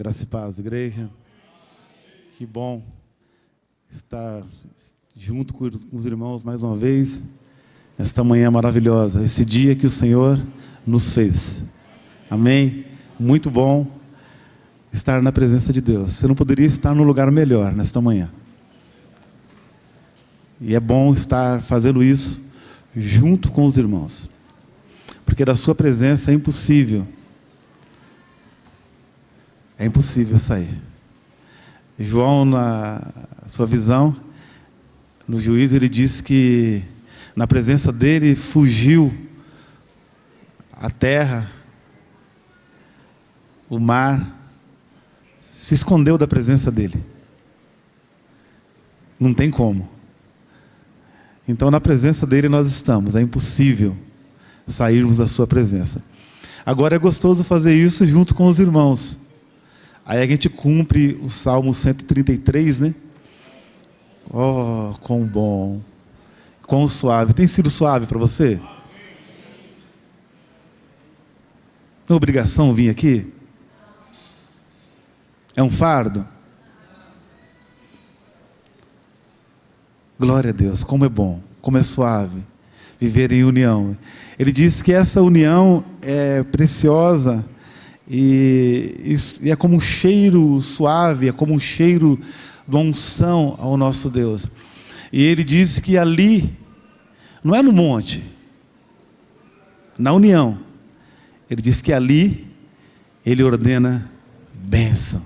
Graça e paz, igreja. Que bom estar junto com os irmãos mais uma vez, nesta manhã maravilhosa, esse dia que o Senhor nos fez. Amém? Muito bom estar na presença de Deus. Você não poderia estar num lugar melhor nesta manhã. E é bom estar fazendo isso junto com os irmãos, porque da sua presença é impossível sair. João, na sua visão, no juízo, ele diz que na presença dele fugiu a terra, o mar, se escondeu da presença dele. Não tem como. Então, na presença dele nós estamos. É impossível sairmos da sua presença. Agora é gostoso fazer isso junto com os irmãos. Aí a gente cumpre o Salmo 133, né? Oh, quão bom, quão suave. Tem sido suave para você? Tem obrigação vir aqui? É um fardo? Glória a Deus, como é bom, como é suave viver em união. Ele diz que essa união é preciosa e é como um cheiro suave, é como um cheiro de unção ao nosso Deus. E ele diz que ali, não é no monte, na união, ele diz que ali ele ordena bênção.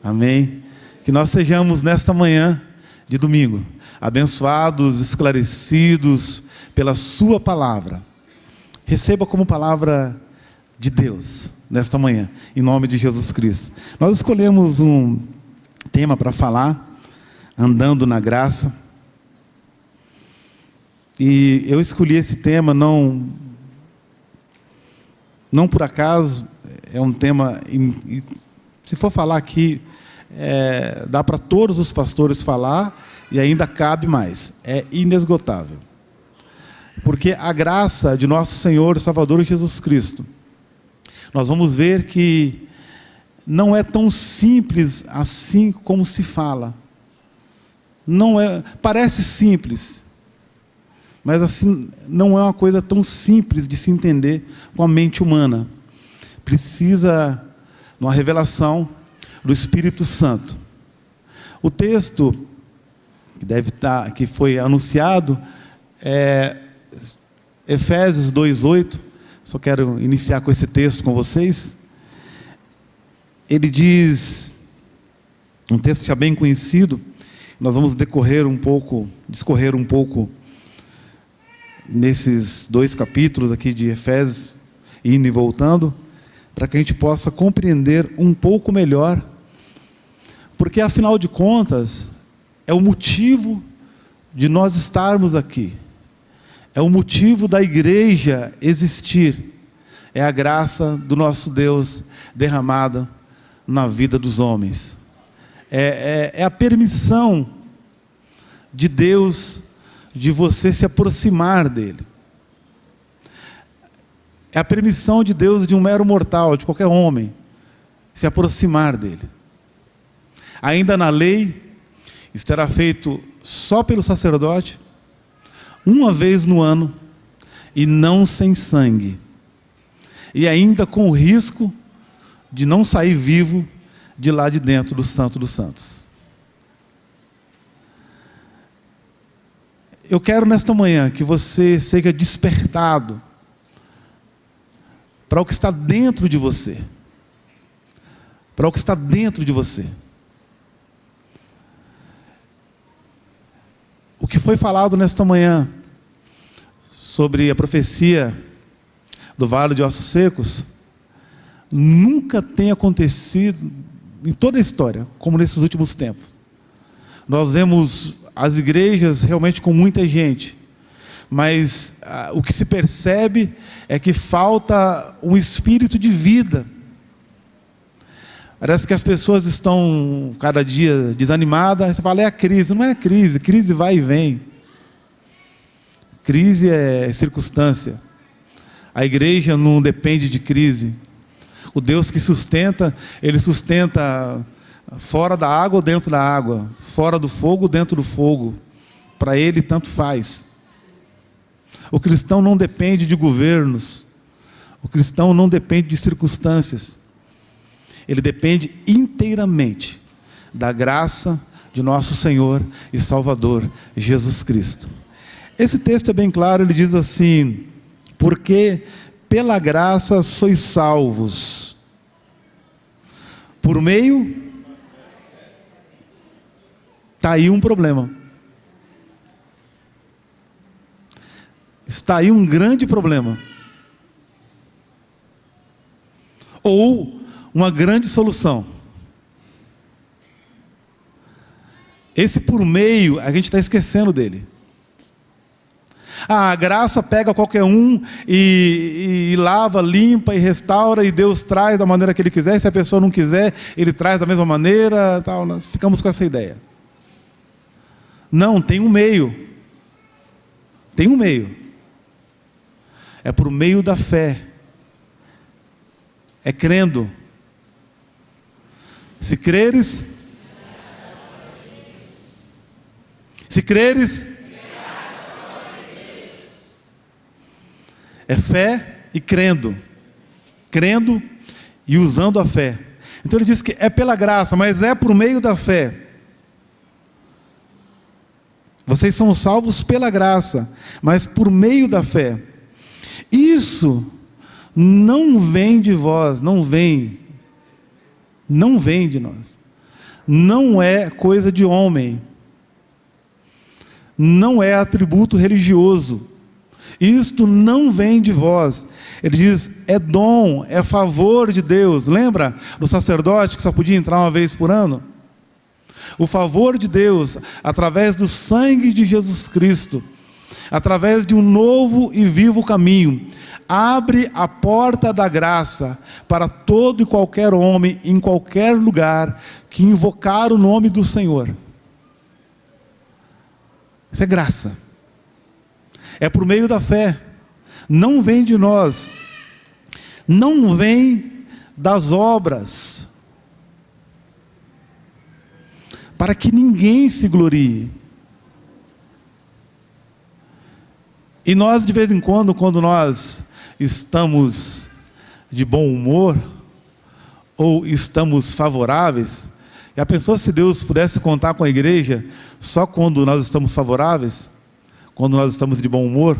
Amém? Que nós sejamos nesta manhã de domingo abençoados, esclarecidos pela sua palavra. Receba como palavra de Deus nesta manhã, em nome de Jesus Cristo. Nós escolhemos um tema para falar, andando na graça. E eu escolhi esse tema não por acaso. É um tema, se for falar aqui, dá para todos os pastores falar e ainda cabe mais. É inesgotável. Porque a graça de nosso Senhor e Salvador Jesus Cristo, nós vamos ver que não é tão simples assim como se fala. Não é, parece simples, mas assim não é uma coisa tão simples de se entender com a mente humana. Precisa de uma revelação do Espírito Santo. O texto que foi anunciado é Efésios 2:8. Só quero iniciar com esse texto com vocês. Ele diz, um texto já bem conhecido, nós vamos discorrer um pouco nesses 2 capítulos aqui de Efésios, indo e voltando, para que a gente possa compreender um pouco melhor, porque afinal de contas, é o motivo de nós estarmos aqui. É o motivo da igreja existir. É a graça do nosso Deus derramada na vida dos homens. É a permissão de Deus de você se aproximar dele. É a permissão de Deus de um mero mortal, de qualquer homem, se aproximar dele. Ainda na lei, isso era feito só pelo sacerdote, uma vez no ano, e não sem sangue, e ainda com o risco de não sair vivo de lá de dentro do Santo dos Santos. Eu quero nesta manhã que você seja despertado para o que está dentro de você, para o que está dentro de você. O que foi falado nesta manhã sobre a profecia do Vale de Ossos Secos nunca tem acontecido em toda a história como nesses últimos tempos. Nós vemos as igrejas realmente com muita gente, mas o que se percebe é que falta um espírito de vida. Parece que as pessoas estão cada dia desanimadas. Você fala, é a crise. Não é a crise, crise vai e vem. Crise é circunstância. A igreja não depende de crise. O Deus que sustenta, Ele sustenta fora da água ou dentro da água, fora do fogo ou dentro do fogo. Para Ele tanto faz. O cristão não depende de governos. O cristão não depende de circunstâncias. Ele depende inteiramente da graça de nosso Senhor e Salvador, Jesus Cristo. Esse texto é bem claro, ele diz assim: porque pela graça sois salvos, por meio... Está aí um problema. Está aí um grande problema. Ou uma grande solução. Esse por meio, a gente está esquecendo dele. A graça pega qualquer um e lava, limpa e restaura, e Deus traz da maneira que Ele quiser. Se a pessoa não quiser, Ele traz da mesma maneira, tal. Nós ficamos com essa ideia. Não, tem um meio. Tem um meio. É por meio da fé. É crendo. Se creres, é fé e crendo. Crendo e usando a fé. Então ele diz que é pela graça, mas é por meio da fé. Vocês são salvos pela graça, mas por meio da fé. Isso não vem de vós, não vem de nós. Não é coisa de homem. Não é atributo religioso. Isto não vem de vós. Ele diz, é dom, é favor de Deus. Lembra do sacerdote que só podia entrar uma vez por ano? O favor de Deus, através do sangue de Jesus Cristo, através de um novo e vivo caminho, abre a porta da graça para todo e qualquer homem, em qualquer lugar, que invocar o nome do Senhor. Isso é graça. É por meio da fé. Não vem de nós. Não vem das obras. Para que ninguém se glorie. E nós, de vez em quando nós estamos de bom humor, ou estamos favoráveis, já pensou se Deus pudesse contar com a igreja só quando nós estamos favoráveis? Quando nós estamos de bom humor?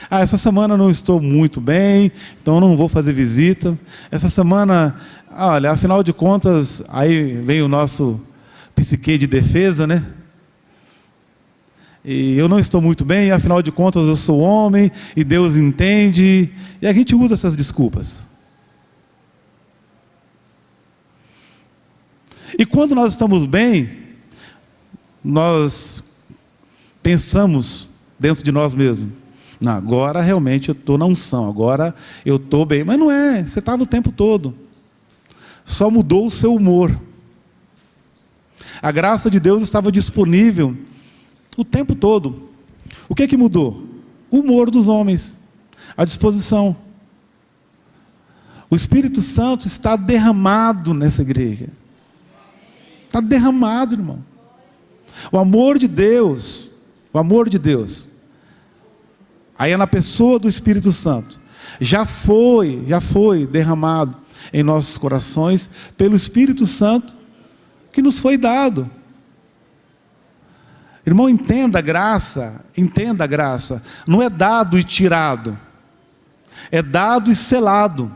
Essa semana não estou muito bem, então eu não vou fazer visita. Essa semana, olha, afinal de contas, aí vem o nosso psique de defesa, né? E eu não estou muito bem, afinal de contas eu sou homem, e Deus entende, e a gente usa essas desculpas. E quando nós estamos bem, nós pensamos dentro de nós mesmos, não, agora realmente eu estou na unção, agora eu estou bem. Mas não é, você estava o tempo todo. Só mudou o seu humor. A graça de Deus estava disponível o tempo todo. O que mudou? O humor dos homens, a disposição. O Espírito Santo está derramado nessa igreja. Está derramado, irmão. O amor de Deus, aí é na pessoa do Espírito Santo, já foi derramado em nossos corações pelo Espírito Santo que nos foi dado. Irmão, entenda a graça, não é dado e tirado, é dado e selado.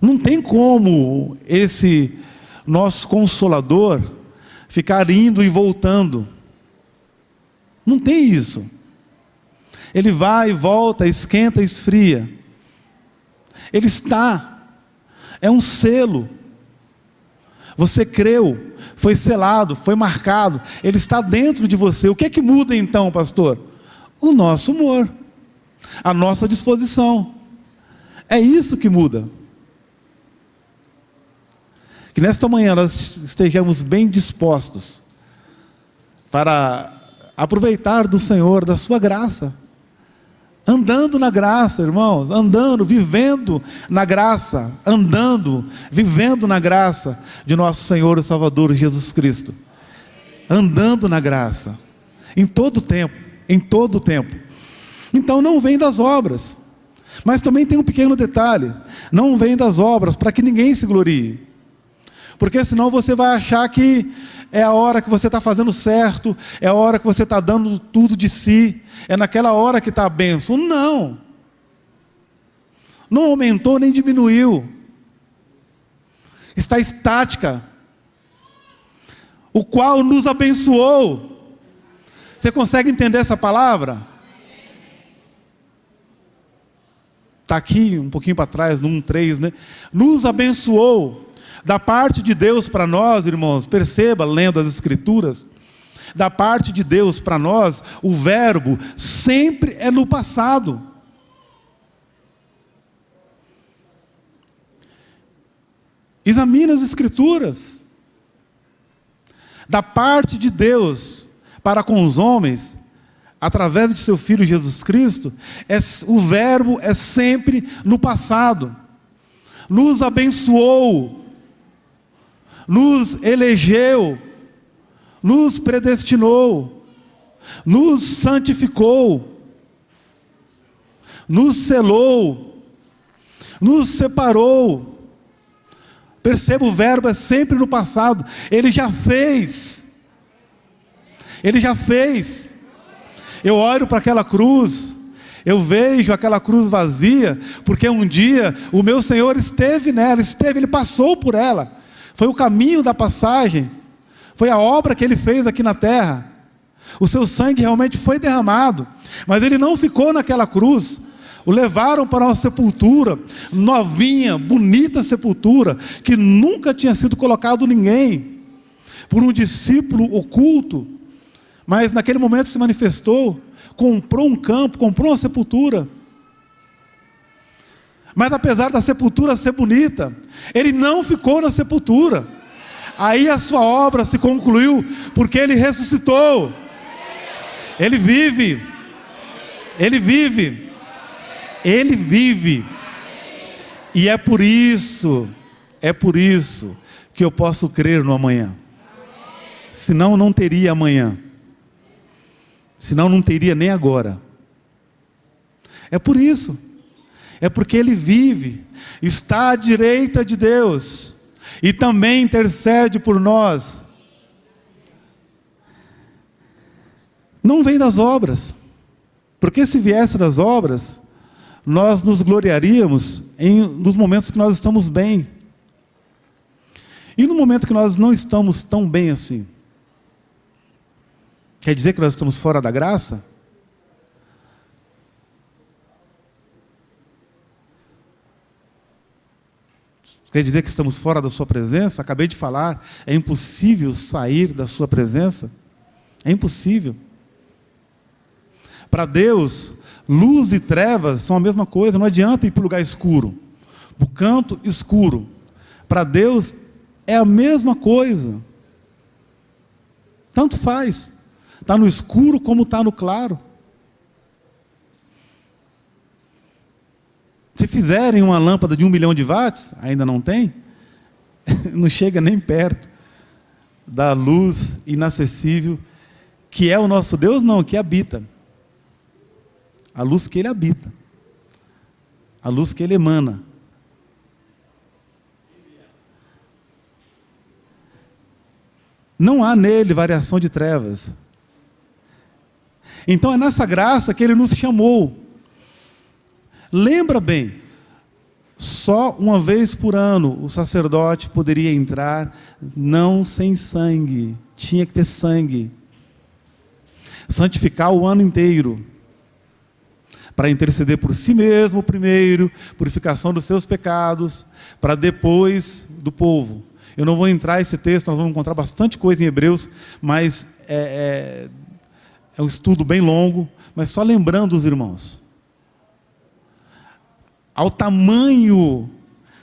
Não tem como esse nosso Consolador ficar indo e voltando. Não tem isso. Ele vai e volta, esquenta e esfria. Ele está. É um selo. Você creu, foi selado, foi marcado. Ele está dentro de você. O que é que muda então, pastor? O nosso humor. A nossa disposição. É isso que muda. Que nesta manhã nós estejamos bem dispostos para aproveitar do Senhor, da sua graça, Andando na graça, irmãos, andando, vivendo na graça, andando, vivendo na graça de nosso Senhor e Salvador Jesus Cristo. Andando na graça, em todo tempo, em todo tempo. Então não vem das obras, mas também tem um pequeno detalhe: não vem das obras para que ninguém se glorie, porque senão você vai achar que é a hora que você está fazendo certo, é a hora que você está dando tudo de si, é naquela hora que está a bênção. Não, não aumentou nem diminuiu, está estática, o qual nos abençoou. Você consegue entender essa palavra? Está aqui um pouquinho para trás, no 1:3, né? Nos abençoou. Da parte de Deus para nós, irmãos, perceba, lendo as Escrituras, da parte de Deus para nós, o verbo sempre é no passado. Examine as Escrituras. Da parte de Deus para com os homens, através de seu Filho Jesus Cristo, o verbo é sempre no passado. Nos abençoou, nos elegeu, nos predestinou, nos santificou, nos selou, nos separou. Perceba, o verbo é sempre no passado. Ele já fez. Ele já fez. Eu olho para aquela cruz, eu vejo aquela cruz vazia, porque um dia o meu Senhor esteve nela, Ele passou por ela. Foi o caminho da passagem, foi a obra que Ele fez aqui na terra. O seu sangue realmente foi derramado, mas Ele não ficou naquela cruz. O levaram para uma sepultura, novinha, bonita sepultura, que nunca tinha sido colocado ninguém, por um discípulo oculto, mas naquele momento se manifestou, comprou um campo, comprou uma sepultura. Mas apesar da sepultura ser bonita, Ele não ficou na sepultura. Aí a sua obra se concluiu, porque Ele ressuscitou. Ele vive. Ele vive. Ele vive. E é por isso que eu posso crer no amanhã. Senão não teria amanhã. Senão não teria nem agora. É por isso. É porque Ele vive, está à direita de Deus, e também intercede por nós. Não vem das obras, porque se viesse das obras, nós nos gloriaríamos nos momentos que nós estamos bem. E no momento que nós não estamos tão bem assim, quer dizer que nós estamos fora da graça? Quer dizer que estamos fora da sua presença? Acabei de falar, é impossível sair da sua presença. É impossível. Para Deus, luz e trevas são a mesma coisa. Não adianta ir para o lugar escuro, para o canto escuro. Para Deus é a mesma coisa. Tanto faz. Está no escuro como está no claro. Se fizerem uma lâmpada de 1 milhão de watts, ainda não tem, não chega nem perto da luz inacessível, que é o nosso Deus, não, que habita. A luz que Ele habita. A luz que Ele emana. Não há nele variação de trevas. Então é nessa graça que Ele nos chamou. Lembra bem, só uma vez por ano o sacerdote poderia entrar, não sem sangue, tinha que ter sangue. Santificar o ano inteiro, para interceder por si mesmo primeiro, purificação dos seus pecados, para depois do povo. Eu não vou entrar nesse texto, nós vamos encontrar bastante coisa em Hebreus, mas é um estudo bem longo, mas só lembrando os irmãos, ao tamanho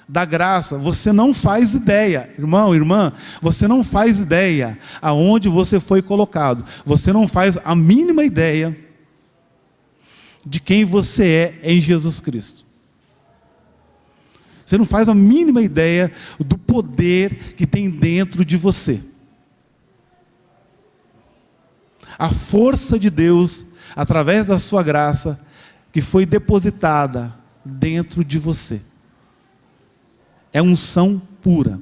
da graça, você não faz ideia, irmão, irmã, você não faz ideia aonde você foi colocado, você não faz a mínima ideia de quem você é em Jesus Cristo. Você não faz a mínima ideia do poder que tem dentro de você. A força de Deus, através da sua graça, que foi depositada dentro de você. É unção pura.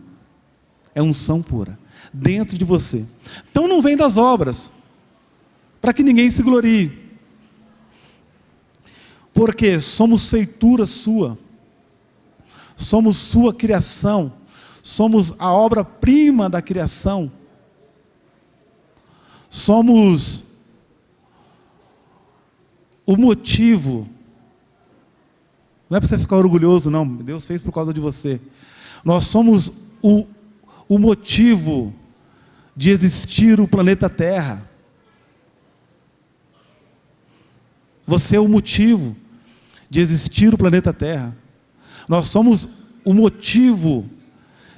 É unção pura. Dentro de você. Então não vem das obras, para que ninguém se glorie. Porque somos feitura sua. Somos sua criação. Somos a obra-prima da criação. Somos o motivo. Não é para você ficar orgulhoso, não. Deus fez por causa de você. Nós somos o motivo de existir o planeta Terra. Você é o motivo de existir o planeta Terra. Nós somos o motivo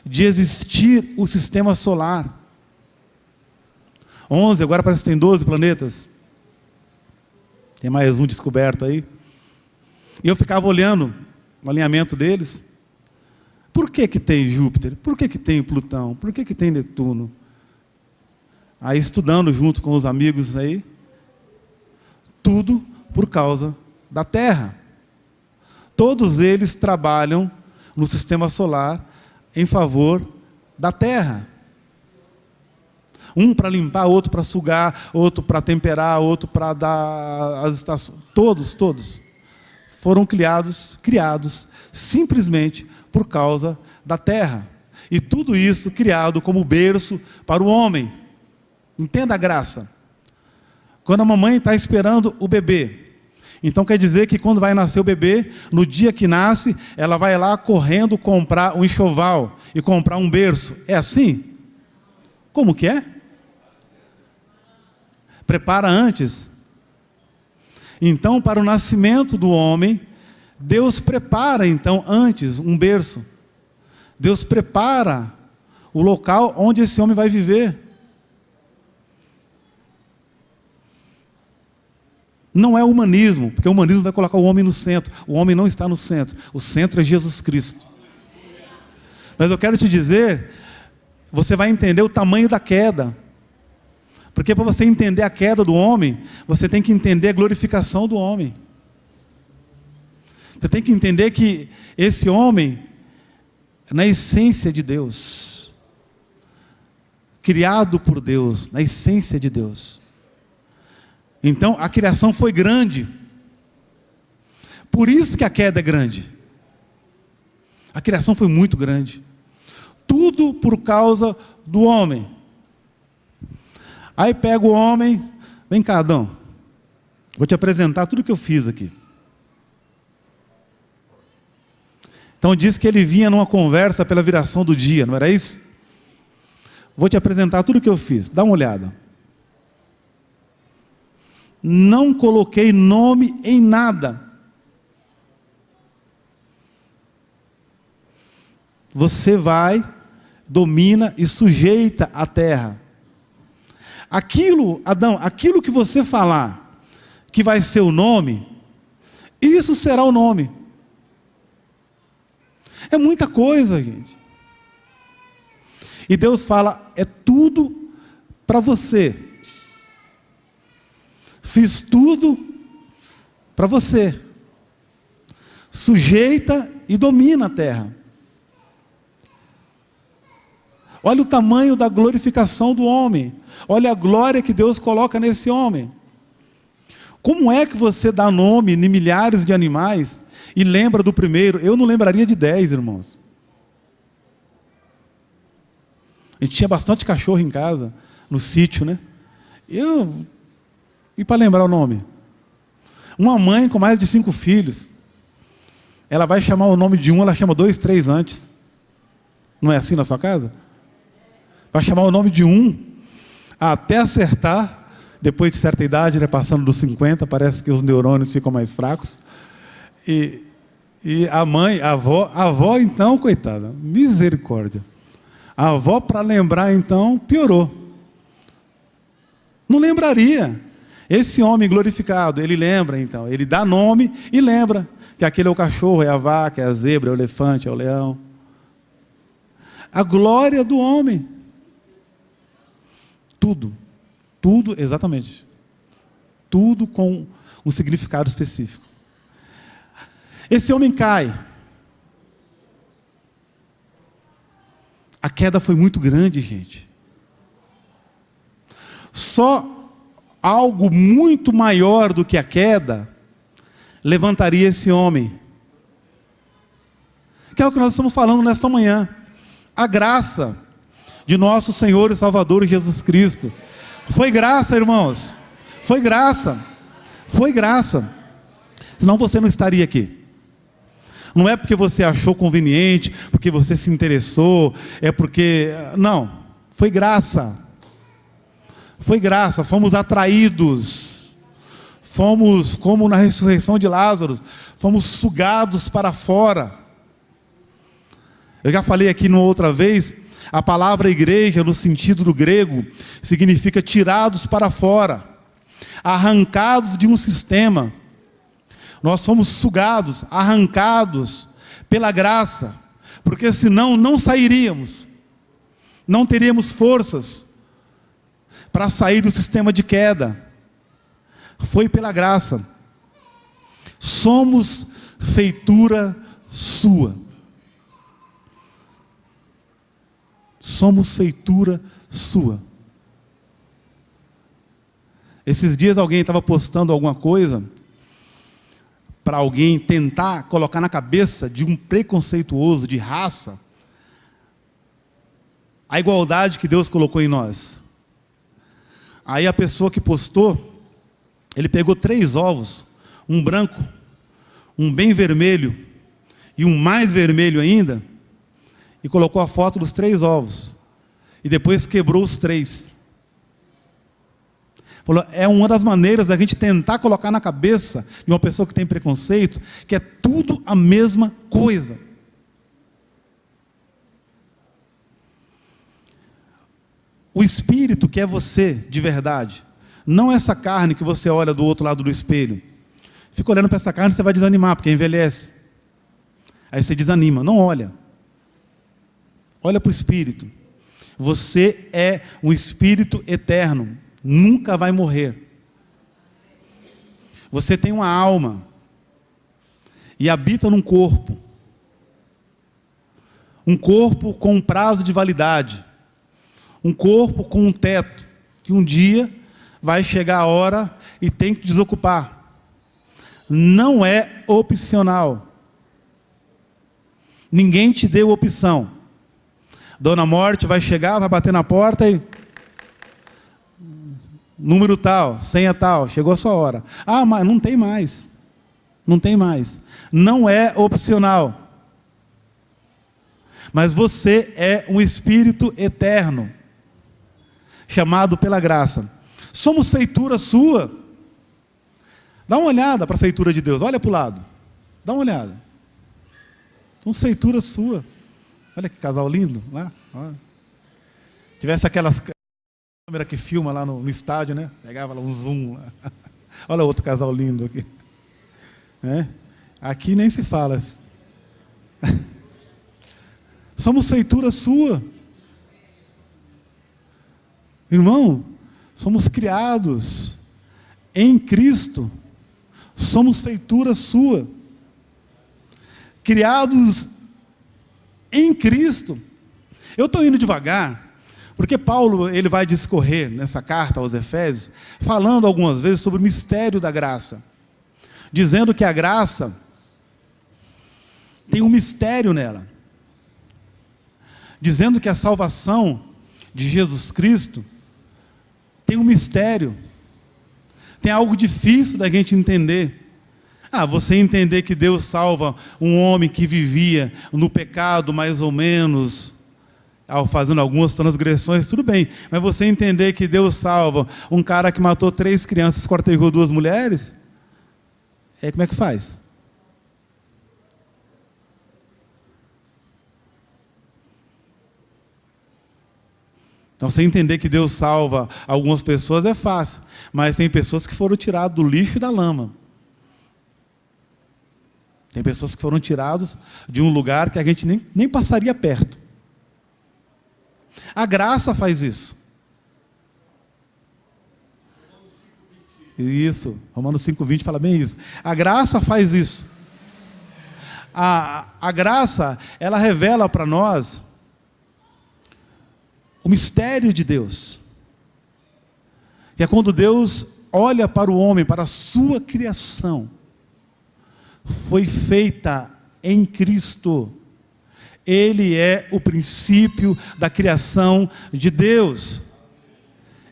de existir o sistema solar. 11, agora parece que tem 12 planetas. Tem mais um descoberto aí. E eu ficava olhando o alinhamento deles. Por que tem Júpiter? Por que tem Plutão? Por que tem Netuno? Aí estudando junto com os amigos aí. Tudo por causa da Terra. Todos eles trabalham no sistema solar em favor da Terra. Um para limpar, outro para sugar, outro para temperar, outro para dar as estações. Todos foram criados simplesmente por causa da terra. E tudo isso criado como berço para o homem. Entenda a graça. Quando a mamãe está esperando o bebê, então quer dizer que quando vai nascer o bebê, no dia que nasce, ela vai lá correndo comprar um enxoval e comprar um berço. É assim? Como que é? Prepara antes. Então, para o nascimento do homem, Deus prepara então antes um berço. Deus prepara o local onde esse homem vai viver. Não é humanismo, porque o humanismo vai colocar o homem no centro. O homem não está no centro. O centro é Jesus Cristo. Mas eu quero te dizer, você vai entender o tamanho da queda. Porque para você entender a queda do homem, você tem que entender a glorificação do homem. Você tem que entender que esse homem, na essência de Deus, criado por Deus, na essência de Deus. Então, a criação foi grande. Por isso que a queda é grande. A criação foi muito grande. Tudo por causa do homem. Aí pega o homem, vem cá, Adão, vou te apresentar tudo que eu fiz aqui. Então diz que ele vinha numa conversa pela viração do dia, não era isso? Vou te apresentar tudo que eu fiz, dá uma olhada. Não coloquei nome em nada. Você vai, domina e sujeita a terra. Aquilo, Adão, aquilo que você falar, que vai ser o nome, isso será o nome. É muita coisa, gente. E Deus fala, é tudo para você. Fiz tudo para você. Sujeita e domina a terra. Olha o tamanho da glorificação do homem. Olha a glória que Deus coloca nesse homem. Como é que você dá nome em milhares de animais e lembra do primeiro? Eu não lembraria de 10, irmãos. A gente tinha bastante cachorro em casa, no sítio, né? E para lembrar o nome? Uma mãe com mais de 5 filhos, ela vai chamar o nome de um, ela chama 2, 3 antes. Não é assim na sua casa? Vai chamar o nome de um, até acertar, depois de certa idade, né, passando dos 50, parece que os neurônios ficam mais fracos. E a mãe, a avó então, coitada, misericórdia. A avó, para lembrar então, piorou. Não lembraria. Esse homem glorificado, ele lembra então, ele dá nome e lembra que aquele é o cachorro, é a vaca, é a zebra, é o elefante, é o leão. A glória do homem. Tudo, exatamente. Tudo com um significado específico. Esse homem cai. A queda foi muito grande, gente. Só algo muito maior do que a queda levantaria esse homem. Que é o que nós estamos falando nesta manhã. A graça de nosso Senhor e Salvador Jesus Cristo. Foi graça, irmãos. Foi graça. Foi graça. Senão você não estaria aqui. Não é porque você achou conveniente, porque você se interessou, é porque... Não. Foi graça. Foi graça. Fomos atraídos. Fomos, como na ressurreição de Lázaro, fomos sugados para fora. Eu já falei aqui numa outra vez, a palavra igreja, no sentido do grego, significa tirados para fora, arrancados de um sistema. Nós fomos sugados, arrancados pela graça, porque senão não sairíamos, não teríamos forças para sair do sistema de queda. Foi pela graça. Somos feitura sua. Somos feitura sua. Esses dias alguém estava postando alguma coisa para alguém tentar colocar na cabeça de um preconceituoso de raça a igualdade que Deus colocou em nós. Aí a pessoa que postou, ele pegou 3 ovos, um branco, um bem vermelho e um mais vermelho ainda, e colocou a foto dos 3 ovos. E depois quebrou os 3. Falou, é uma das maneiras da gente tentar colocar na cabeça de uma pessoa que tem preconceito, que é tudo a mesma coisa. O espírito que é você, de verdade, não essa carne que você olha do outro lado do espelho. Fica olhando para essa carne, você vai desanimar, porque envelhece. Aí você desanima, não olha. Olha para o Espírito. Você é um Espírito eterno. Nunca vai morrer. Você tem uma alma. E habita num corpo. Um corpo com um prazo de validade. Um corpo com um teto. Que um dia vai chegar a hora e tem que desocupar. Não é opcional. Ninguém te deu opção. Dona Morte vai chegar, vai bater na porta e... Número tal, senha tal, chegou a sua hora. Ah, mas não tem mais. Não tem mais. Não é opcional. Mas você é um espírito eterno, chamado pela graça. Somos feitura sua. Dá uma olhada para a feitura de Deus, olha para o lado. Dá uma olhada. Somos feitura sua. Olha que casal lindo lá. Olha. Tivesse aquelas câmeras que filma lá no estádio, né? Pegava lá um zoom lá. Olha outro casal lindo aqui. Né? Aqui nem se fala. Somos feitura sua. Irmão, somos criados em Cristo. Somos feitura sua. Criados em Cristo. Eu estou indo devagar, porque Paulo ele vai discorrer nessa carta aos Efésios, falando algumas vezes sobre o mistério da graça, dizendo que a graça tem um mistério nela, dizendo que a salvação de Jesus Cristo tem um mistério, tem algo difícil da gente entender. Você entender que Deus salva um homem que vivia no pecado, mais ou menos, fazendo algumas transgressões, tudo bem. Mas você entender que Deus salva um cara que matou 3 crianças, cortejou 2 mulheres, como é que faz? Então, você entender que Deus salva algumas pessoas é fácil, mas tem pessoas que foram tiradas do lixo e da lama. Tem pessoas que foram tiradas de um lugar que a gente nem passaria perto. A graça faz isso. Isso, Romanos 5,20 fala bem isso. A graça faz isso. A graça, ela revela para nós o mistério de Deus. Que é quando Deus olha para o homem, para a sua criação, foi feita em Cristo. Ele é o princípio da criação de Deus.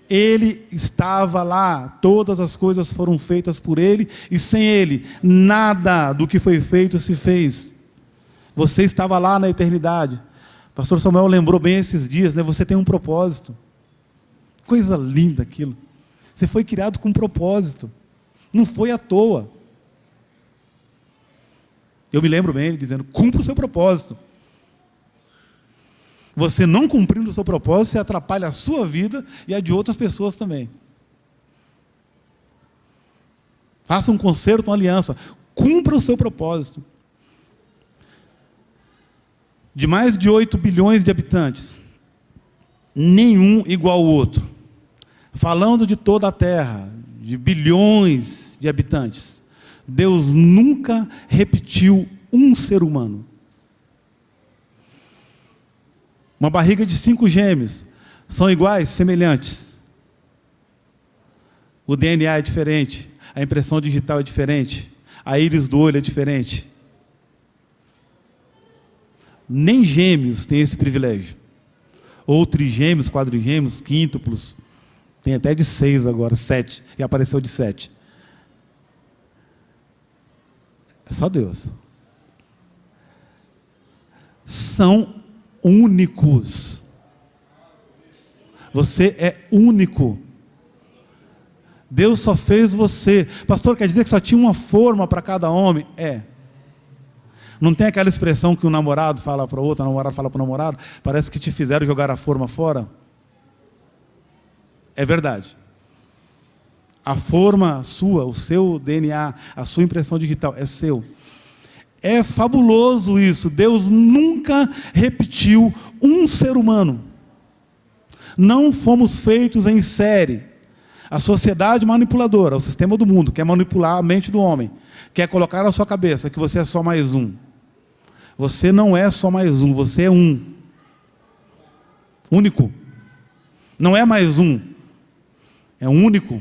Ele estava lá, todas as coisas foram feitas por Ele, e sem Ele, nada do que foi feito se fez. Você estava lá na eternidade. Pastor Samuel lembrou bem esses dias, né? Você tem um propósito. Coisa linda aquilo. Você foi criado com um propósito. Não foi à toa. Eu me lembro bem ele dizendo: cumpra o seu propósito. Você não cumprindo o seu propósito, você atrapalha a sua vida e a de outras pessoas também. Faça um concerto, uma aliança. Cumpra o seu propósito. De mais de 8 bilhões de habitantes, nenhum igual ao outro. Falando de toda a terra, de bilhões de habitantes, Deus nunca repetiu um ser humano. Uma barriga de 5 gêmeos, são iguais, semelhantes. O DNA é diferente, a impressão digital é diferente, a íris do olho é diferente. Nem gêmeos têm esse privilégio. Ou trigêmeos, quadrigêmeos, quíntuplos. Tem até de 6 agora, 7. E apareceu de 7. É só Deus. São únicos. Você é único. Deus só fez você. Pastor, quer dizer que só tinha uma forma para cada homem? É. Não tem aquela expressão que o namorado fala para o outro, a namorada fala para o namorado, parece que te fizeram jogar a forma fora? É verdade. A forma sua, o seu DNA, a sua impressão digital é seu. É fabuloso isso. Deus nunca repetiu um ser humano. Não fomos feitos em série. A sociedade manipuladora, o sistema do mundo, quer manipular a mente do homem, quer colocar na sua cabeça que você é só mais um. Você não é só mais um, você é um. Único. Não é mais um. É único.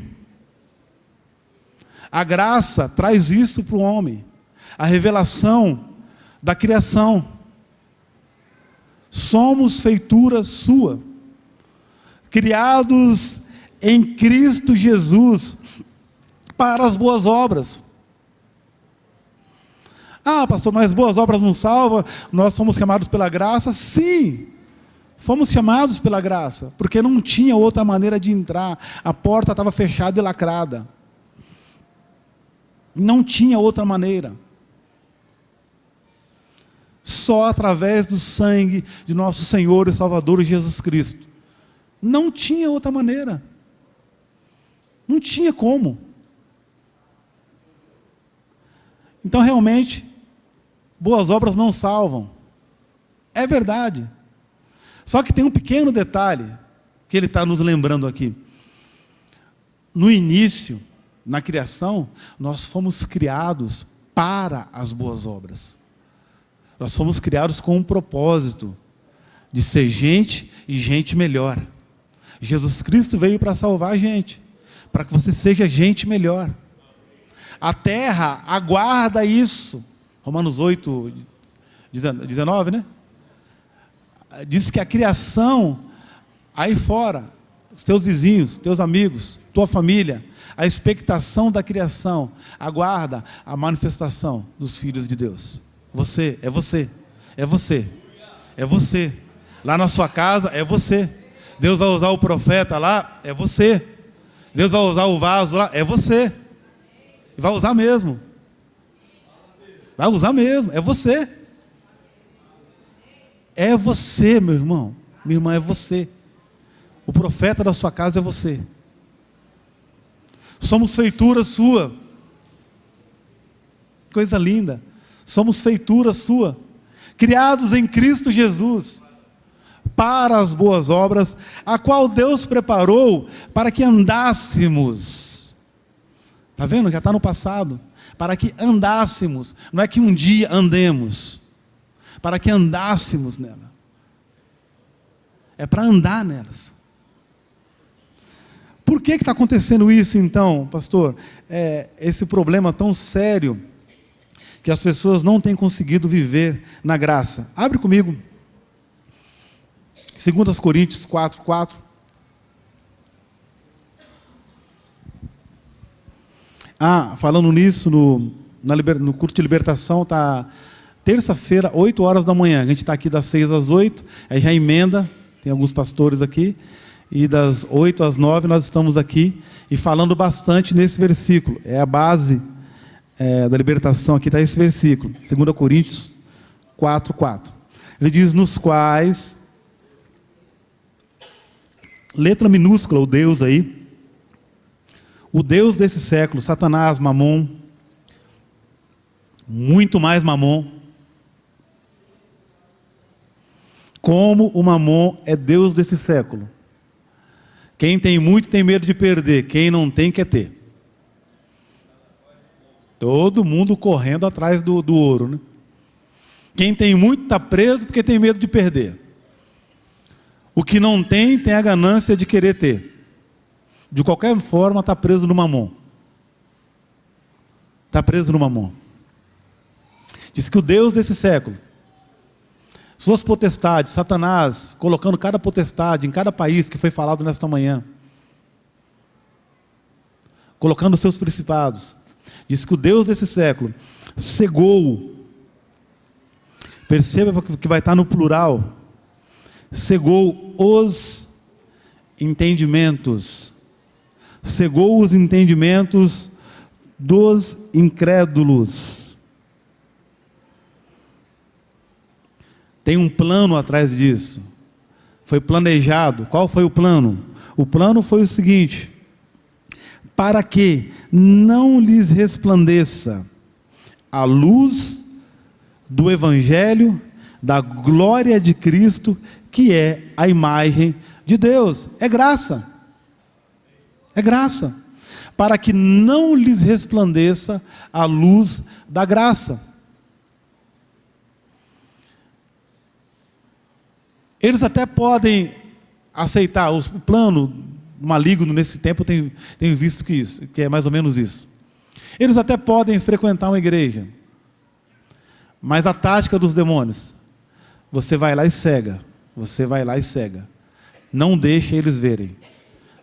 A graça traz isso para o homem. A revelação da criação. Somos feitura sua. Criados em Cristo Jesus para as boas obras. Ah, pastor, mas boas obras não salvam, nós somos chamados pela graça. Sim, fomos chamados pela graça, porque não tinha outra maneira de entrar, a porta estava fechada e lacrada. Não tinha outra maneira. Só através do sangue de nosso Senhor e Salvador Jesus Cristo. Não tinha outra maneira. Não tinha como. Então, realmente, boas obras não salvam. É verdade. Só que tem um pequeno detalhe que ele está nos lembrando aqui. No início, na criação, nós fomos criados para as boas obras. Nós fomos criados com um propósito de ser gente e gente melhor. Jesus Cristo veio para salvar a gente, para que você seja gente melhor. A terra aguarda isso. Romanos 8, 19, né? Diz que a criação, aí fora, os teus vizinhos, teus amigos, tua família, a expectação da criação aguarda a manifestação dos filhos de Deus. Você, é você, é você, é você. Lá na sua casa, é você. Deus vai usar o profeta lá, é você. Deus vai usar o vaso lá, é você. Vai usar mesmo. Vai usar mesmo, é você. É você, meu irmão. Minha irmã, é você. O profeta da sua casa é você. Somos feitura sua. Coisa linda. Somos feitura sua, criados em Cristo Jesus, para as boas obras, a qual Deus preparou para que andássemos. Está vendo? Já está no passado. Para que andássemos. Não é que um dia andemos. Para que andássemos nela. É para andar nelas. Por que está acontecendo isso então, pastor? Esse problema tão sério, que as pessoas não têm conseguido viver na graça. Abre comigo. 2 Coríntios 4:4. Falando nisso, no culto de libertação, está terça-feira, 8 horas da manhã. A gente está aqui das 6 às 8, aí já emenda, tem alguns pastores aqui, e das 8 às 9 nós estamos aqui, e falando bastante nesse versículo. É a base da libertação, aqui está esse versículo, 2 Coríntios 4:4. Ele diz, nos quais, letra minúscula, o Deus aí, o Deus desse século, Satanás, Mamon, muito mais Mamon, como o Mamon é Deus desse século. Quem tem muito tem medo de perder, quem não tem quer ter. Todo mundo correndo atrás do ouro, né? Quem tem muito está preso porque tem medo de perder. O que não tem a ganância de querer ter. De qualquer forma está preso no Mamon. Está preso no Mamon. Diz que o Deus desse século, suas potestades, Satanás, colocando cada potestade em cada país que foi falado nesta manhã, colocando seus principados, diz que o Deus desse século cegou, perceba que vai estar no plural, cegou os entendimentos dos incrédulos. Tem um plano atrás disso, foi planejado. Qual foi o plano? O plano foi o seguinte: para que não lhes resplandeça a luz do Evangelho, da glória de Cristo, que é a imagem de Deus. É graça. É graça. Para que não lhes resplandeça a luz da graça. Eles até podem aceitar o plano maligno nesse tempo, tenho visto que é mais ou menos isso. Eles até podem frequentar uma igreja, mas a tática dos demônios, você vai lá e cega, não deixe eles verem,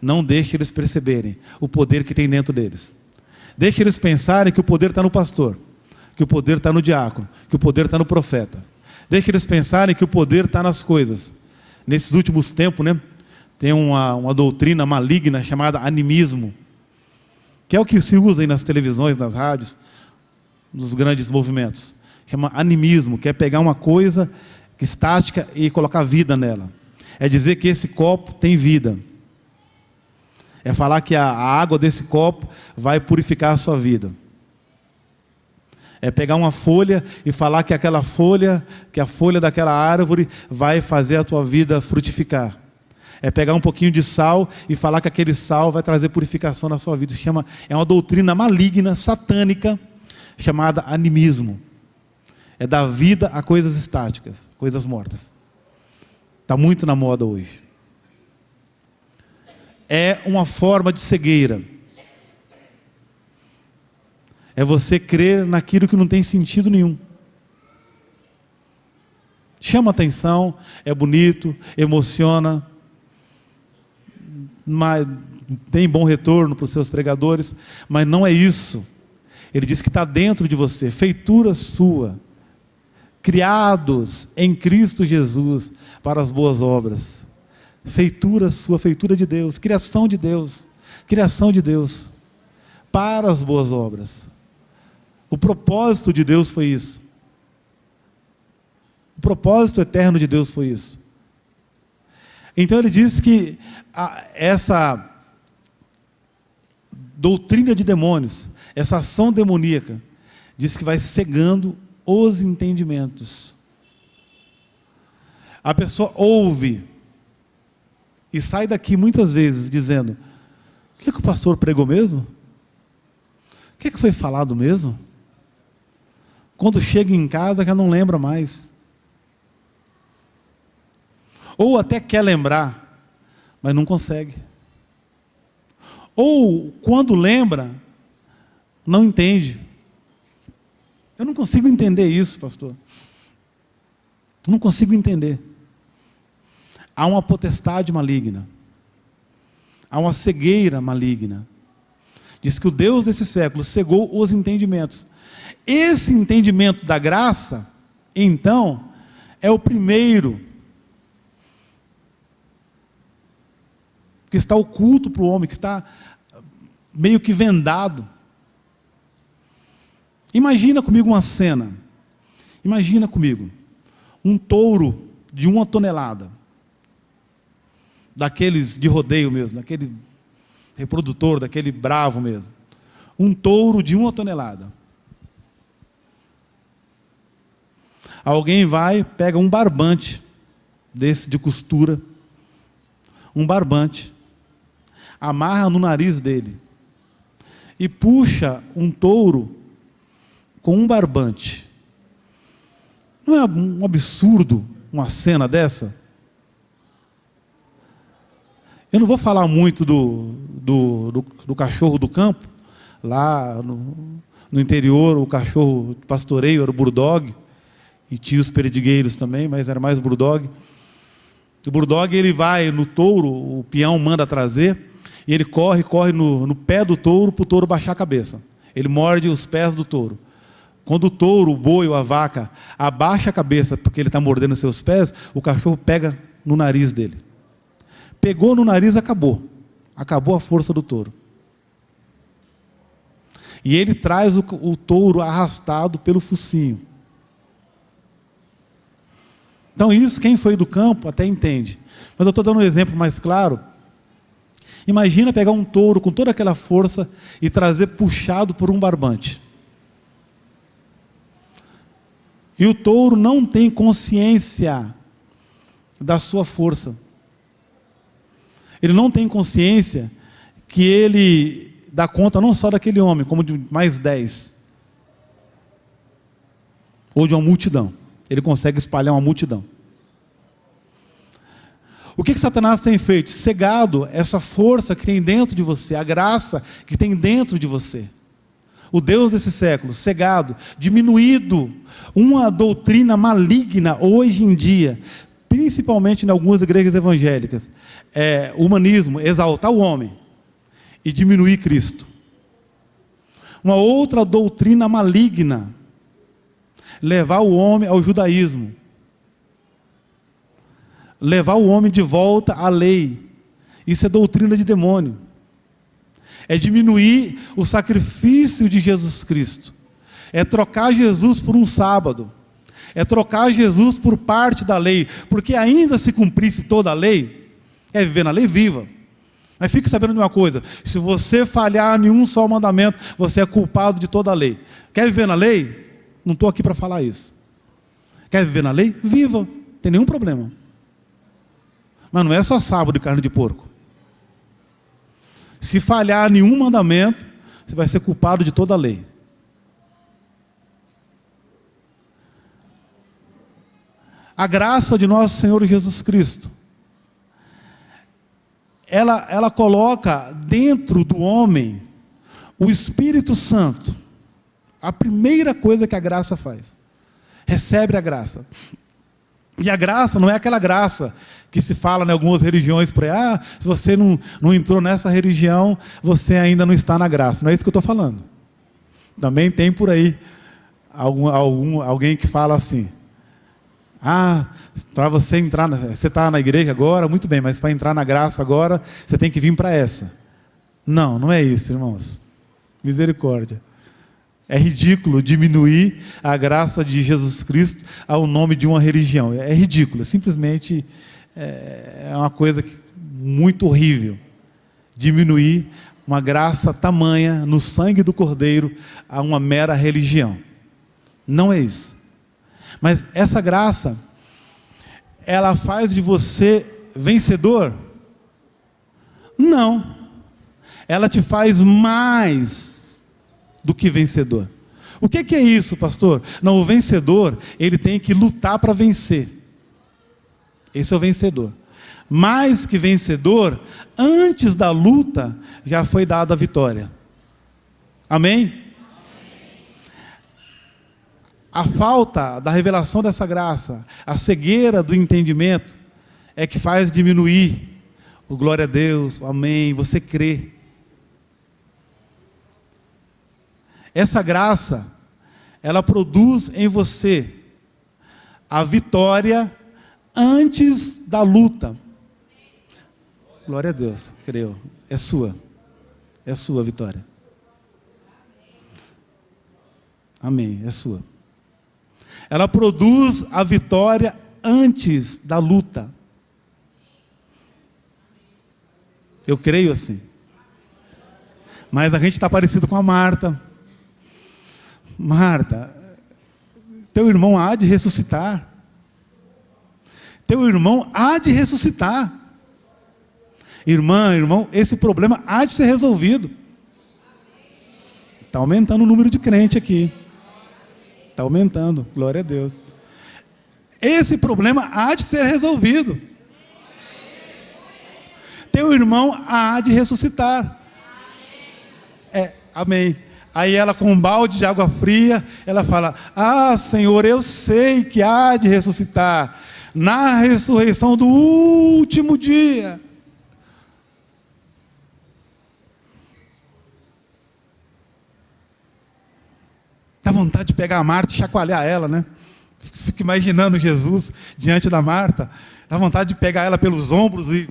não deixe eles perceberem o poder que tem dentro deles. Deixe eles pensarem que o poder está no pastor, que o poder está no diácono, que o poder está no profeta. Deixe eles pensarem que o poder está nas coisas. Nesses últimos tempos, né, tem uma doutrina maligna chamada animismo, que é o que se usa aí nas televisões, nas rádios, nos grandes movimentos. Chama animismo, que é pegar uma coisa estática e colocar vida nela. É dizer que esse copo tem vida. É falar que a água desse copo vai purificar a sua vida. É pegar uma folha e falar que aquela folha, que a folha daquela árvore vai fazer a tua vida frutificar. É pegar um pouquinho de sal e falar que aquele sal vai trazer purificação na sua vida. É uma doutrina maligna, satânica, chamada animismo. É dar vida a coisas estáticas, coisas mortas. Está muito na moda hoje. É uma forma de cegueira. É você crer naquilo que não tem sentido nenhum. Chama atenção, é bonito, emociona, mas tem bom retorno para os seus pregadores, mas não é isso. Ele diz que está dentro de você, feitura sua, criados em Cristo Jesus para as boas obras. Feitura sua, feitura de Deus, criação de Deus, para as boas obras. O propósito de Deus foi isso. O propósito eterno de Deus foi isso. Então ele diz que essa doutrina de demônios, essa ação demoníaca, diz que vai cegando os entendimentos. A pessoa ouve e sai daqui muitas vezes dizendo: o que o pastor pregou mesmo? O que foi falado mesmo? Quando chega em casa já não lembra mais. Ou até quer lembrar, mas não consegue. Ou quando lembra, não entende. Eu não consigo entender isso, pastor. Eu não consigo entender. Há uma potestade maligna. Há uma cegueira maligna. Diz que o Deus desse século cegou os entendimentos. Esse entendimento da graça, então, é o primeiro que está oculto para o homem, que está meio que vendado. Imagina comigo uma cena. Imagina comigo um touro de 1 tonelada, daqueles de rodeio mesmo, daquele reprodutor, daquele bravo mesmo. Um touro de 1 tonelada. Alguém vai, pega um barbante desse de costura, um barbante, amarra no nariz dele e puxa um touro com um barbante. Não é um absurdo uma cena dessa? Eu não vou falar muito do cachorro do campo. Lá no interior, o cachorro de pastoreio era o bulldog, e tinha os perdigueiros também, mas era mais o bulldog. O bulldog, ele vai no touro, o peão manda trazer, e ele corre no pé do touro, para o touro baixar a cabeça. Ele morde os pés do touro. Quando o touro, o boi ou a vaca abaixa a cabeça porque ele está mordendo seus pés, o cachorro pega no nariz dele. Pegou no nariz, acabou. Acabou a força do touro. E ele traz o touro arrastado pelo focinho. Então isso, quem foi do campo até entende. Mas eu estou dando um exemplo mais claro. Imagina pegar um touro com toda aquela força e trazer puxado por um barbante. E o touro não tem consciência da sua força. Ele não tem consciência que ele dá conta não só daquele homem, como de mais 10. Ou de uma multidão. Ele consegue espalhar uma multidão. O que Satanás tem feito? Cegado essa força que tem dentro de você, a graça que tem dentro de você. O Deus desse século, cegado, diminuído, uma doutrina maligna hoje em dia, principalmente em algumas igrejas evangélicas, o humanismo, exaltar o homem e diminuir Cristo. Uma outra doutrina maligna, levar o homem ao judaísmo, levar o homem de volta à lei. Isso é doutrina de demônio. É diminuir o sacrifício de Jesus Cristo. É trocar Jesus por um sábado. É trocar Jesus por parte da lei. Porque ainda se cumprisse toda a lei, é viver na lei viva. Mas fique sabendo de uma coisa: se você falhar em um só mandamento, você é culpado de toda a lei. Quer viver na lei? Não estou aqui para falar isso. Quer viver na lei? Viva, não tem nenhum problema. Mas não é só sábado e carne de porco. Se falhar nenhum mandamento, você vai ser culpado de toda a lei. A graça de nosso Senhor Jesus Cristo, ela coloca dentro do homem o Espírito Santo. A primeira coisa que a graça faz, recebe a graça. E a graça não é aquela graça que se fala em algumas religiões por aí: se você não entrou nessa religião, você ainda não está na graça. Não é isso que eu estou falando. Também tem por aí alguém que fala assim: para você entrar, você está na igreja agora, muito bem, mas para entrar na graça agora, você tem que vir para essa. Não, não é isso, irmãos. Misericórdia. É ridículo diminuir a graça de Jesus Cristo ao nome de uma religião. É ridículo, simplesmente é uma coisa muito horrível. Diminuir uma graça tamanha no sangue do Cordeiro a uma mera religião. Não é isso. Mas essa graça, ela faz de você vencedor? Não. Ela te faz mais do que vencedor. O que é isso, pastor? Não, o vencedor, ele tem que lutar para vencer. Esse é o vencedor. Mais que vencedor, antes da luta, já foi dada a vitória. Amém? A falta da revelação dessa graça, a cegueira do entendimento, é que faz diminuir o glória a Deus, o amém, você crê. Essa graça, ela produz em você a vitória antes da luta. Glória a Deus, creio. É sua a vitória. Amém, é sua. Ela produz a vitória antes da luta. Eu creio assim. Mas a gente está parecido com a Marta. Marta, teu irmão há de ressuscitar. Teu irmão há de ressuscitar. Irmã, irmão, esse problema há de ser resolvido. Está aumentando o número de crente aqui. Está aumentando, glória a Deus. Esse problema há de ser resolvido. Teu irmão há de ressuscitar. Amém. Aí ela, com um balde de água fria, ela fala: ah, Senhor, eu sei que há de ressuscitar na ressurreição do último dia. Dá vontade de pegar a Marta e chacoalhar ela, né? Fico imaginando Jesus diante da Marta. Dá vontade de pegar ela pelos ombros e...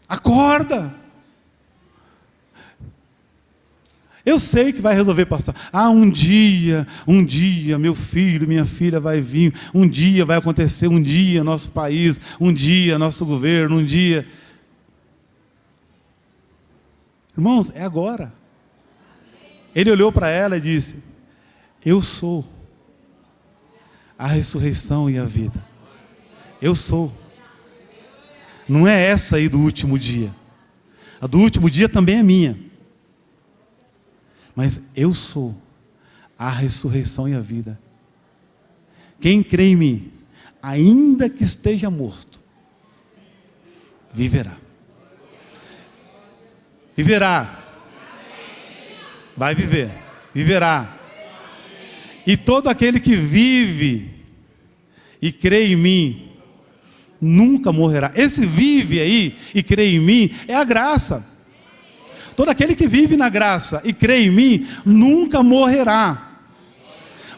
acorda! Eu sei que vai resolver, pastor. Ah, um dia, meu filho, minha filha vai vir. Um dia vai acontecer, um dia nosso país, um dia nosso governo, um dia... Irmãos, é agora. Ele olhou para ela e disse: eu sou a ressurreição e a vida. Eu sou. Não é essa aí do último dia. A do último dia também é minha. Mas eu sou a ressurreição e a vida. Quem crê em mim, ainda que esteja morto, viverá. Viverá. Vai viver, viverá. E todo aquele que vive e crê em mim, nunca morrerá. Esse vive aí e crê em mim é a graça. Todo aquele que vive na graça e crê em mim, nunca morrerá.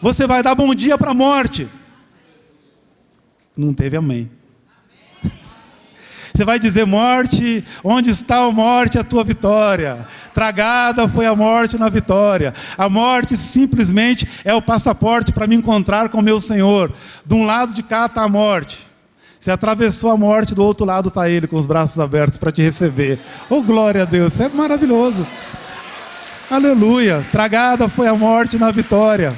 Você vai dar bom dia para a morte. Não teve amém. Você vai dizer: morte, onde está a morte, a tua vitória? Tragada foi a morte na vitória. A morte simplesmente é o passaporte para me encontrar com o meu Senhor. De um lado de cá está a morte. Você atravessou a morte, do outro lado está Ele com os braços abertos para te receber. Oh, glória a Deus, isso é maravilhoso. Aleluia, tragada foi a morte na vitória.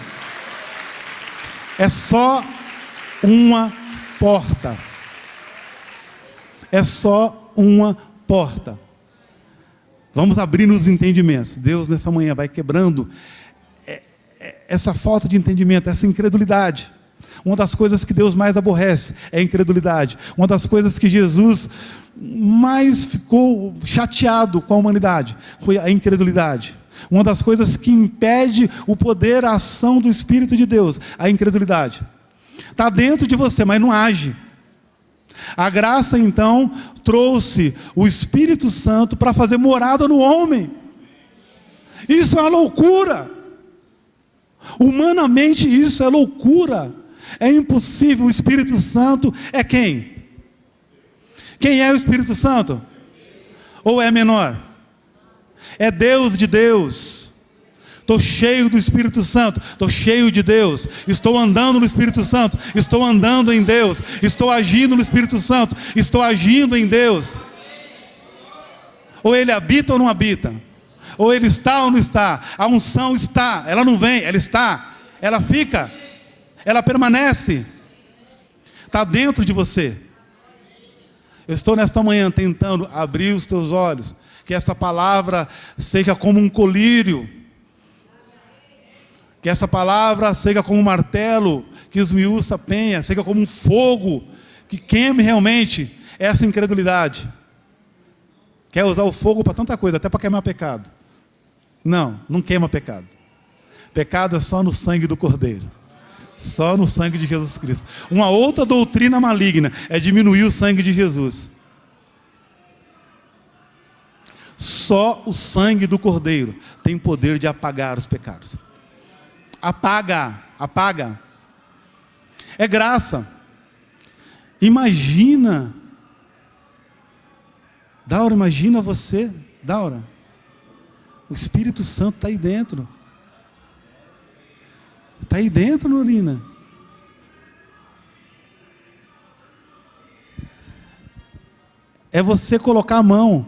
É só uma porta. É só uma porta. Vamos abrir os entendimentos. Deus nessa manhã vai quebrando essa falta de entendimento, essa incredulidade. Uma das coisas que Deus mais aborrece é a incredulidade. Uma das coisas que Jesus mais ficou chateado com a humanidade foi a incredulidade. Uma das coisas que impede o poder, a ação do Espírito de Deus, a incredulidade. Está dentro de você, mas não age. A graça, então, trouxe o Espírito Santo para fazer morada no homem. Isso é uma loucura. Humanamente, isso é loucura. É impossível. O Espírito Santo é quem? Quem é o Espírito Santo? Ou é menor? É Deus de Deus. Estou cheio do Espírito Santo, estou cheio de Deus, estou andando no Espírito Santo, estou andando em Deus, estou agindo no Espírito Santo, estou agindo em Deus. Ou ele habita ou não habita, ou ele está ou não está. A unção está, ela não vem, ela está, ela fica, ela permanece, está dentro de você. Eu estou nesta manhã tentando abrir os teus olhos, que esta palavra seja como um colírio, que essa palavra seja como um martelo que esmiuça a penha, seja como um fogo que queime realmente essa incredulidade. Quer usar o fogo para tanta coisa, até para queimar pecado. Não, não queima pecado. Pecado é só no sangue do Cordeiro, só no sangue de Jesus Cristo. Uma outra doutrina maligna é diminuir o sangue de Jesus. Só o sangue do Cordeiro tem poder de apagar os pecados. Apaga, apaga. É graça. Imagina, Daura, imagina você, Daura, o Espírito Santo está aí dentro. Está aí dentro, Norina. É você colocar a mão.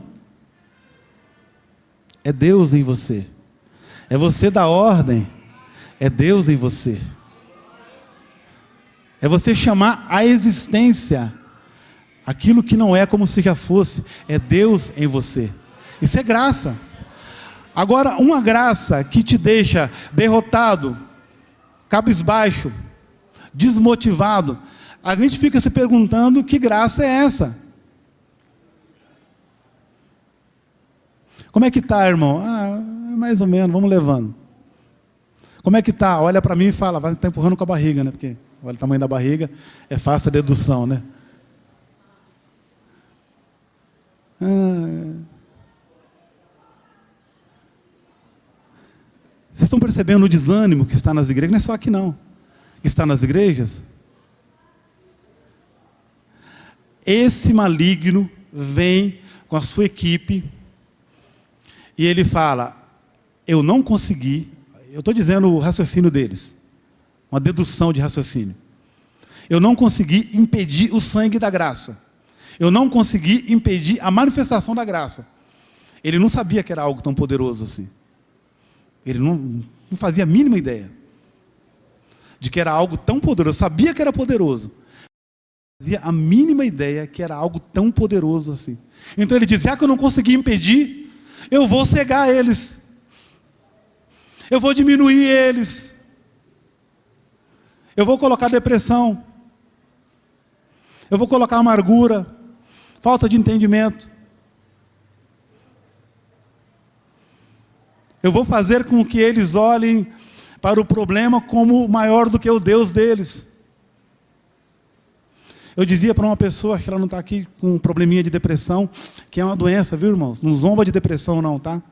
É Deus em você. É você dar ordem. É Deus em você. É você chamar à existência aquilo que não é como se já fosse. É Deus em você. Isso é graça. Agora, uma graça que te deixa derrotado, cabisbaixo, desmotivado, a gente fica se perguntando que graça é essa? Como é que está, irmão? Mais ou menos, vamos levando. Como é que está? Olha para mim e fala, vai estar empurrando com a barriga, né? Porque olha o tamanho da barriga, é fácil a dedução, né? Vocês estão percebendo o desânimo que está nas igrejas? Não é só aqui não, que está nas igrejas. Esse maligno vem com a sua equipe e ele fala, eu não consegui, eu estou dizendo o raciocínio deles, uma dedução de raciocínio. Eu não consegui impedir o sangue da graça. Eu não consegui impedir a manifestação da graça. Ele não sabia que era algo tão poderoso assim. Ele não fazia a mínima ideia de que era algo tão poderoso. Sabia que era poderoso. Não fazia a mínima ideia que era algo tão poderoso assim. Então ele diz, já que eu não consegui impedir, eu vou cegar eles. Eu vou diminuir eles. Eu vou colocar depressão. Eu vou colocar amargura, falta de entendimento. Eu vou fazer com que eles olhem para o problema como maior do que o Deus deles. Eu dizia para uma pessoa, que ela não está aqui, com um probleminha de depressão, que é uma doença, viu, irmãos? Não zomba de depressão não, tá?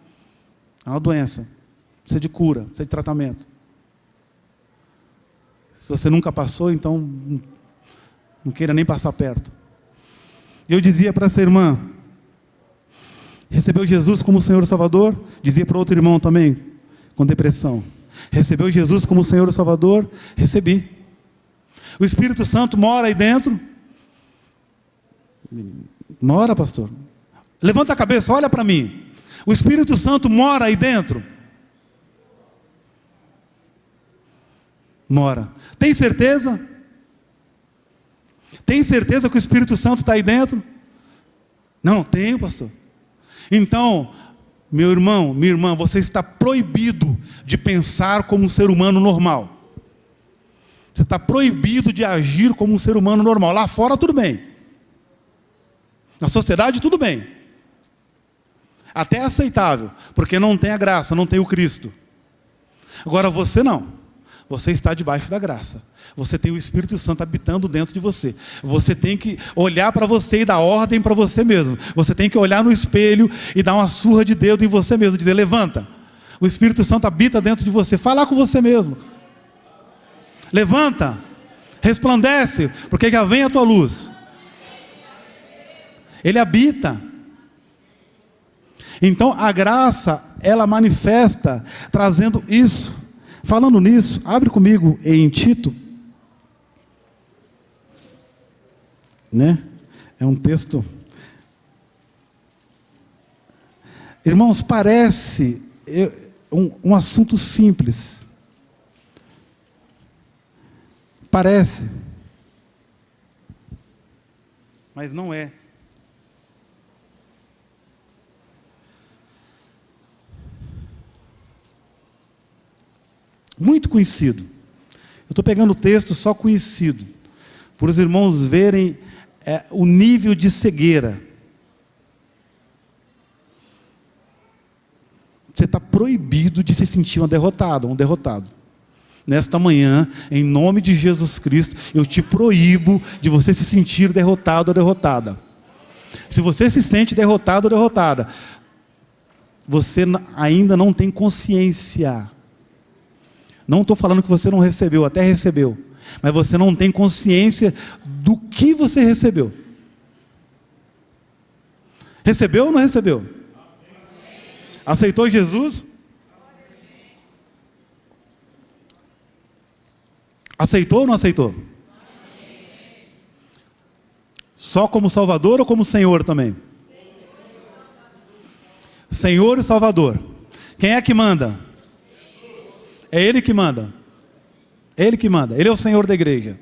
É uma doença. Precisa de cura, precisa de tratamento. Se você nunca passou, então não queira nem passar perto. E eu dizia para essa irmã, recebeu Jesus como Senhor e Salvador? Dizia para outro irmão também, com depressão. Recebeu Jesus como Senhor e Salvador? Recebi. O Espírito Santo mora aí dentro? Mora, pastor? Levanta a cabeça, olha para mim. O Espírito Santo mora aí dentro? Mora. Tem certeza? Tem certeza que o Espírito Santo está aí dentro? Não, tenho, pastor. Então, meu irmão, minha irmã, você está proibido de pensar como um ser humano normal. Você está proibido de agir como um ser humano normal. Lá fora tudo bem. Na sociedade tudo bem. Até é aceitável, porque não tem a graça, não tem o Cristo. Agora você não. Você está debaixo da graça. Você tem o Espírito Santo habitando dentro de você. Você tem que olhar para você e dar ordem para você mesmo. Você tem que olhar no espelho e dar uma surra de dedo em você mesmo. Dizer, levanta. O Espírito Santo habita dentro de você. Falar com você mesmo. Levanta. Resplandece, porque já vem a tua luz. Ele habita. Então a graça, ela manifesta trazendo isso. Falando nisso, abre comigo em Tito, né? É um texto. Irmãos, parece um assunto simples. Parece. Mas não é. Muito conhecido. Eu estou pegando o texto só conhecido, para os irmãos verem o nível de cegueira. Você está proibido de se sentir um derrotado. Nesta manhã, em nome de Jesus Cristo, eu te proíbo de você se sentir derrotado ou derrotada. Se você se sente derrotado ou derrotada, você ainda não tem consciência. Não estou falando que você não recebeu, até recebeu. Mas você não tem consciência do que você recebeu. Recebeu ou não recebeu? Aceitou Jesus? Aceitou ou não aceitou? Só como Salvador ou como Senhor também? Senhor e Salvador. Quem é que manda? É Ele que manda. Ele que manda. Ele é o Senhor da igreja.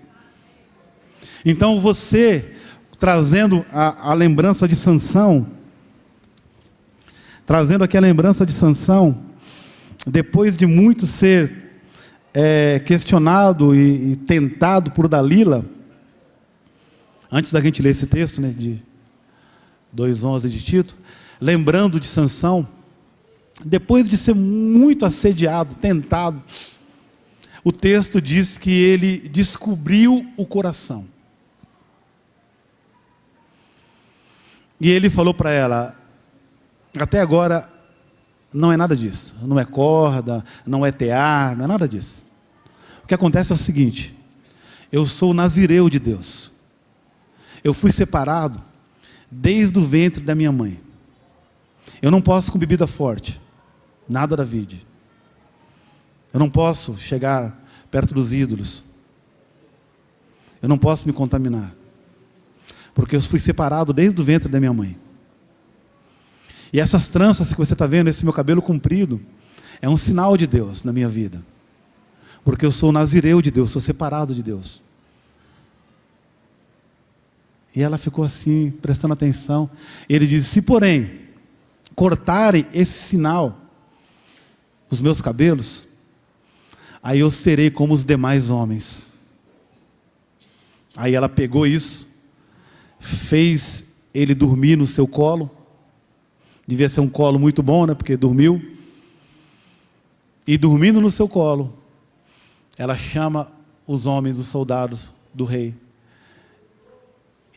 Então você, trazendo a lembrança de Sansão, depois de muito ser questionado e tentado por Dalila, antes da gente ler esse texto, né, de 2:11 de Tito, lembrando de Sansão, depois de ser muito assediado, tentado, o texto diz que ele descobriu o coração. E ele falou para ela: até agora não é nada disso, não é corda, não é tear, não é nada disso. O que acontece é o seguinte: eu sou o nazireu de Deus. Eu fui separado desde o ventre da minha mãe. Eu não posso com bebida forte, nada da vida. Eu não posso chegar perto dos ídolos. Eu não posso me contaminar, porque eu fui separado desde o ventre da minha mãe. E essas tranças que você está vendo, esse meu cabelo comprido, é um sinal de Deus na minha vida, porque eu sou o nazireu de Deus, sou separado de Deus. E ela ficou assim, prestando atenção. Ele diz: se porém cortarem esse sinal, os meus cabelos, aí eu serei como os demais homens. Aí ela pegou isso, fez ele dormir no seu colo. Devia ser um colo muito bom, né? Porque dormiu. E dormindo no seu colo, ela chama os homens, os soldados do rei.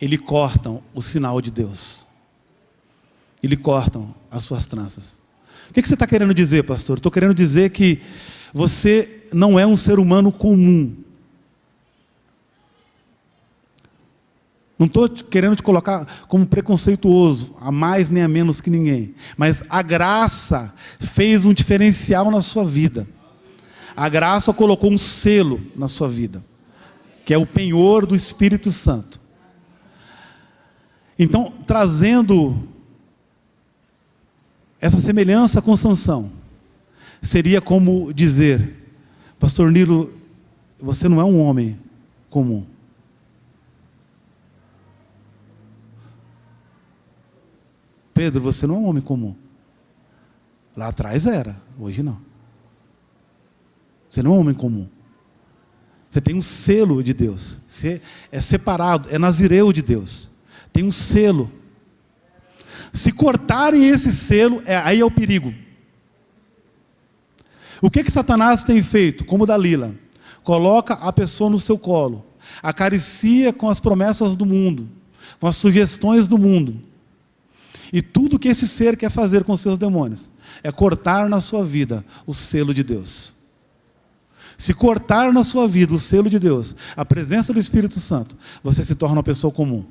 Eles cortam o sinal de Deus. Eles cortam as suas tranças. O que você está querendo dizer, pastor? Estou querendo dizer que você não é um ser humano comum. Não estou querendo te colocar como preconceituoso, a mais nem a menos que ninguém. Mas a graça fez um diferencial na sua vida. A graça colocou um selo na sua vida, que é o penhor do Espírito Santo. Então, trazendo essa semelhança com Sansão, seria como dizer: pastor Nilo, você não é um homem comum. Pedro, você não é um homem comum. Lá atrás era, hoje não. Você não é um homem comum. Você tem um selo de Deus. Você é separado, é nazireu de Deus. Tem um selo. Se cortarem esse selo, aí é o perigo. O que Satanás tem feito? Como Dalila: coloca a pessoa no seu colo, acaricia com as promessas do mundo, com as sugestões do mundo. E tudo que esse ser quer fazer com seus demônios é cortar na sua vida o selo de Deus. Se cortar na sua vida o selo de Deus, a presença do Espírito Santo, você se torna uma pessoa comum.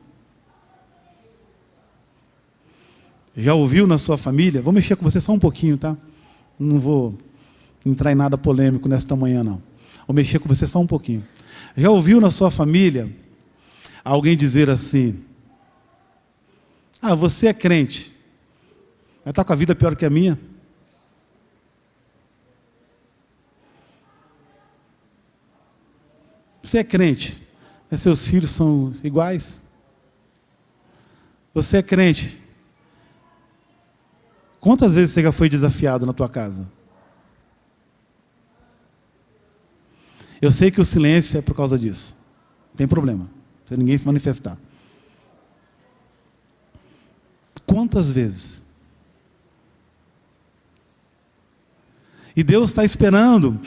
Já ouviu na sua família? Vou mexer com você só um pouquinho, tá? Não vou entrar em nada polêmico nesta manhã, não. Vou mexer com você só um pouquinho. Já ouviu na sua família alguém dizer assim: ah, você é crente, mas está com a vida pior que a minha? Você é crente, mas seus filhos são iguais? Você é crente. Quantas vezes você já foi desafiado na tua casa? Eu sei que o silêncio é por causa disso. Não tem problema, se ninguém se manifestar. Quantas vezes? E Deus está esperando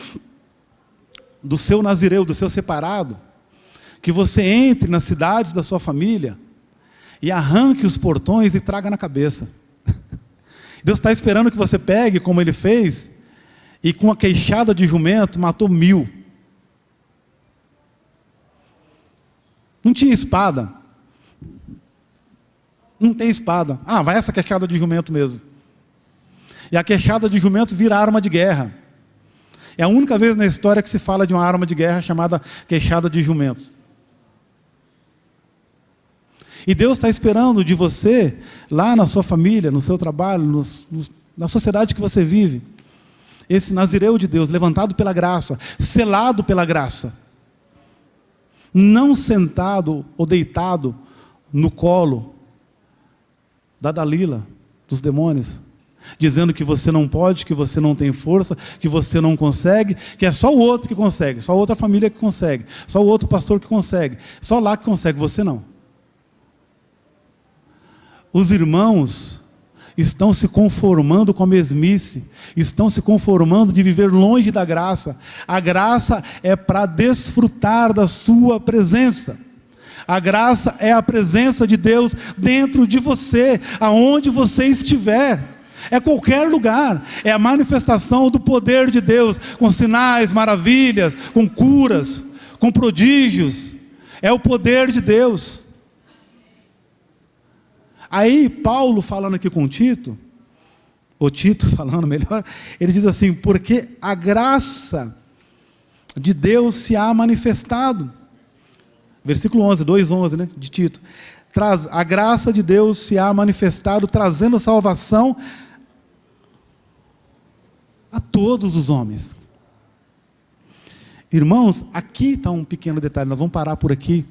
do seu nazireu, do seu separado, que você entre nas cidades da sua família e arranque os portões e traga na cabeça. Deus está esperando que você pegue, como ele fez, e com a queixada de jumento matou 1000. Não tinha espada. Não tem espada. Ah, vai essa queixada de jumento mesmo. E a queixada de jumento vira arma de guerra. É a única vez na história que se fala de uma arma de guerra chamada queixada de jumento. E Deus está esperando de você, lá na sua família, no seu trabalho, na sociedade que você vive, esse nazireu de Deus, levantado pela graça, selado pela graça, não sentado ou deitado no colo da Dalila, dos demônios, dizendo que você não pode, que você não tem força, que você não consegue, que é só o outro que consegue, só outra família que consegue, só o outro pastor que consegue, só lá que consegue, você não. Os irmãos estão se conformando com a mesmice, estão se conformando de viver longe da graça. A graça é para desfrutar da sua presença. A graça é a presença de Deus dentro de você, aonde você estiver. É qualquer lugar, é a manifestação do poder de Deus, com sinais, maravilhas, com curas, com prodígios. É o poder de Deus. Aí Paulo falando aqui com Tito, ou Tito falando melhor, ele diz assim: porque a graça de Deus se há manifestado. Versículo 11, 2:11, né, de Tito. A graça de Deus se há manifestado, trazendo salvação a todos os homens. Irmãos, aqui está um pequeno detalhe, nós vamos parar por aqui.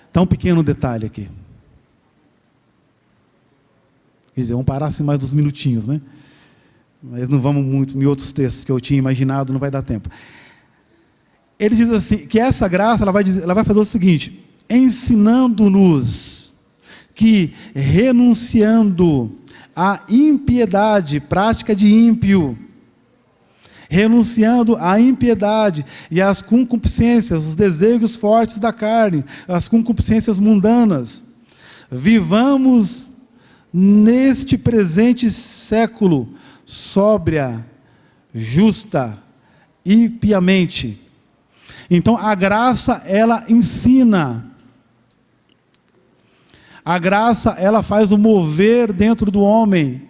Está um pequeno detalhe aqui. Quer dizer, vamos parar assim mais uns minutinhos, né? Mas não vamos muito em outros textos que eu tinha imaginado, não vai dar tempo. Ele diz assim, que essa graça, ela vai fazer o seguinte: ensinando-nos que, renunciando à impiedade, prática de ímpio, renunciando à impiedade e às concupiscências, os desejos fortes da carne, as concupiscências mundanas, vivamos neste presente século sóbria, justa e piamente. Então a graça, ela ensina. A graça, ela faz o mover dentro do homem.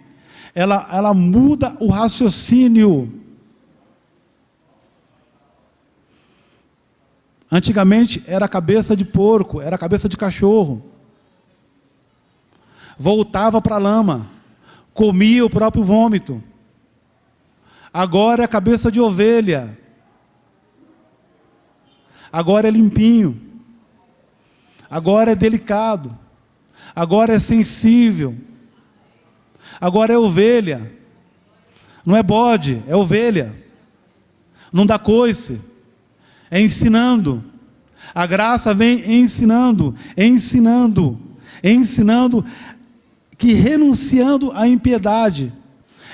Ela muda o raciocínio. Antigamente era cabeça de porco, era cabeça de cachorro. Voltava para a lama, comia o próprio vômito. Agora é cabeça de ovelha. Agora é limpinho. Agora é delicado. Agora é sensível. Agora é ovelha. Não é bode, é ovelha. Não dá coice. É ensinando. A graça vem ensinando, que renunciando à impiedade.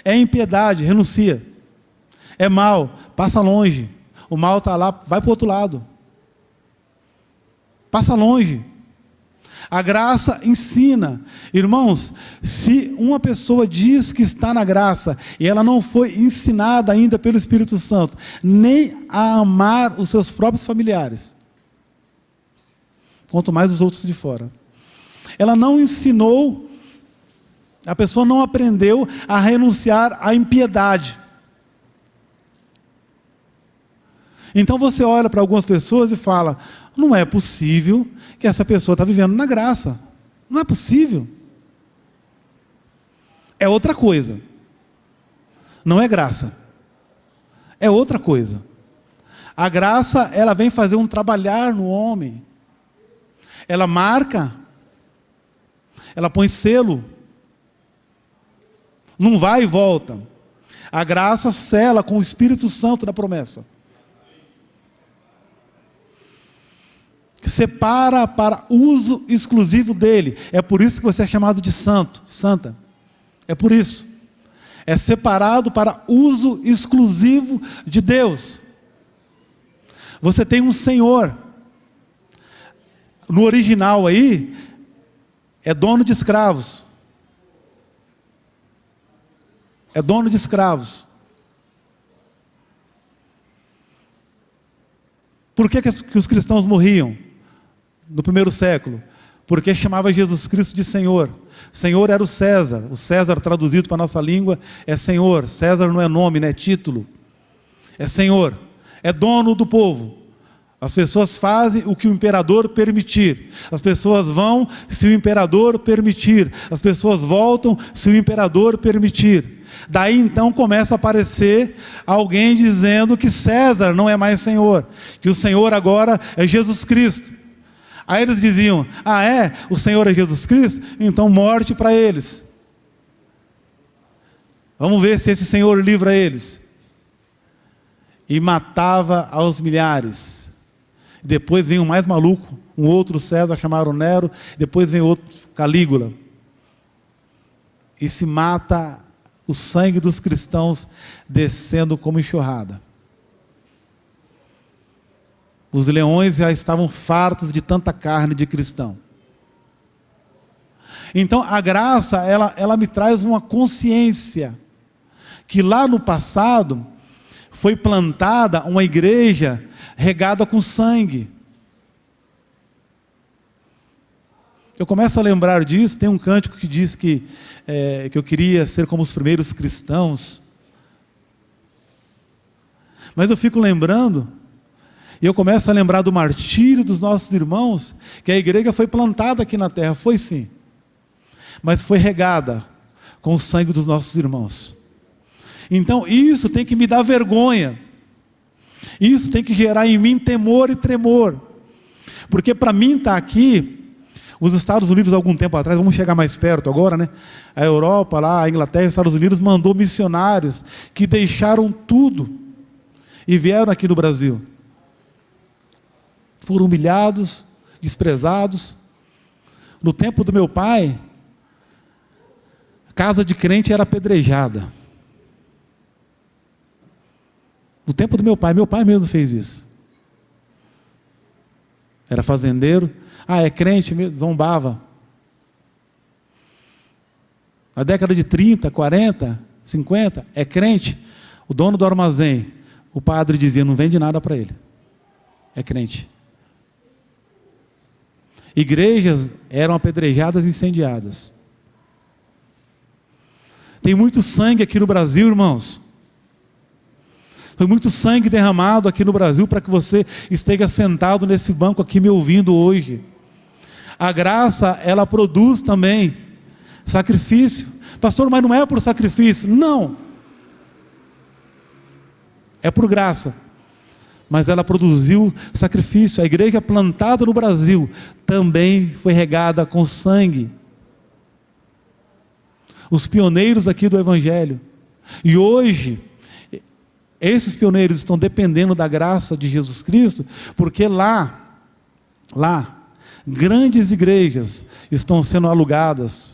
É impiedade, renuncia. É mal, passa longe. O mal está lá, vai para o outro lado. Passa longe. A graça ensina. Irmãos, se uma pessoa diz que está na graça e ela não foi ensinada ainda pelo Espírito Santo nem a amar os seus próprios familiares, quanto mais os outros de fora, ela não ensinou A pessoa não aprendeu a renunciar à impiedade. Então você olha para algumas pessoas e fala, não é possível que essa pessoa está vivendo na graça. Não é possível. É outra coisa. Não é graça. É outra coisa. A graça, ela vem fazer um trabalhar no homem. Ela marca. Ela põe selo. Não vai e volta. A graça sela com o Espírito Santo da promessa. Separa para uso exclusivo dele. É por isso que você é chamado de santo, santa. É por isso. É separado para uso exclusivo de Deus. Você tem um Senhor. No original aí, é dono de escravos. É dono de escravos. Por que os cristãos morriam no primeiro século? Porque chamava Jesus Cristo de Senhor. Senhor era o César. O César, traduzido para a nossa língua, é Senhor. César não é nome, não é título. É Senhor. É dono do povo. As pessoas fazem o que o imperador permitir. As pessoas vão se o imperador permitir. As pessoas voltam se o imperador permitir. Daí então começa a aparecer alguém dizendo que César não é mais Senhor. Que o Senhor agora é Jesus Cristo. Aí eles diziam, o Senhor é Jesus Cristo? Então morte para eles. Vamos ver se esse Senhor livra eles. E matava aos milhares. Depois vem o mais maluco, um outro César, chamaram Nero. Depois vem outro, Calígula. E se mata o sangue dos cristãos descendo como enxurrada. Os leões já estavam fartos de tanta carne de cristão. Então a graça, ela me traz uma consciência que lá no passado foi plantada uma igreja regada com sangue. Eu começo a lembrar disso. Tem um cântico que diz que eu queria ser como os primeiros cristãos. Mas eu fico lembrando, e eu começo a lembrar do martírio dos nossos irmãos, que a igreja foi plantada aqui na terra, foi sim, mas foi regada com o sangue dos nossos irmãos. Então isso tem que me dar vergonha, isso tem que gerar em mim temor e tremor, porque para mim estar aqui, os Estados Unidos, algum tempo atrás, vamos chegar mais perto agora, né? A Europa, lá, a Inglaterra, os Estados Unidos, mandou missionários que deixaram tudo e vieram aqui no Brasil. Foram humilhados, desprezados. No tempo do meu pai, a casa de crente era apedrejada. No tempo do meu pai mesmo fez isso. Era fazendeiro. É crente mesmo, zombava. Na década de 30, 40, 50, é crente. O dono do armazém, o padre dizia, não vende nada para ele. É crente. Igrejas eram apedrejadas e incendiadas. Tem muito sangue aqui no Brasil, irmãos. Foi muito sangue derramado aqui no Brasil para que você esteja sentado nesse banco aqui me ouvindo hoje. A graça, ela produz também sacrifício. Pastor, mas não é por sacrifício. Não. É por graça. Mas ela produziu sacrifício. A igreja plantada no Brasil também foi regada com sangue. Os pioneiros aqui do Evangelho. E hoje, esses pioneiros estão dependendo da graça de Jesus Cristo, porque lá, grandes igrejas estão sendo alugadas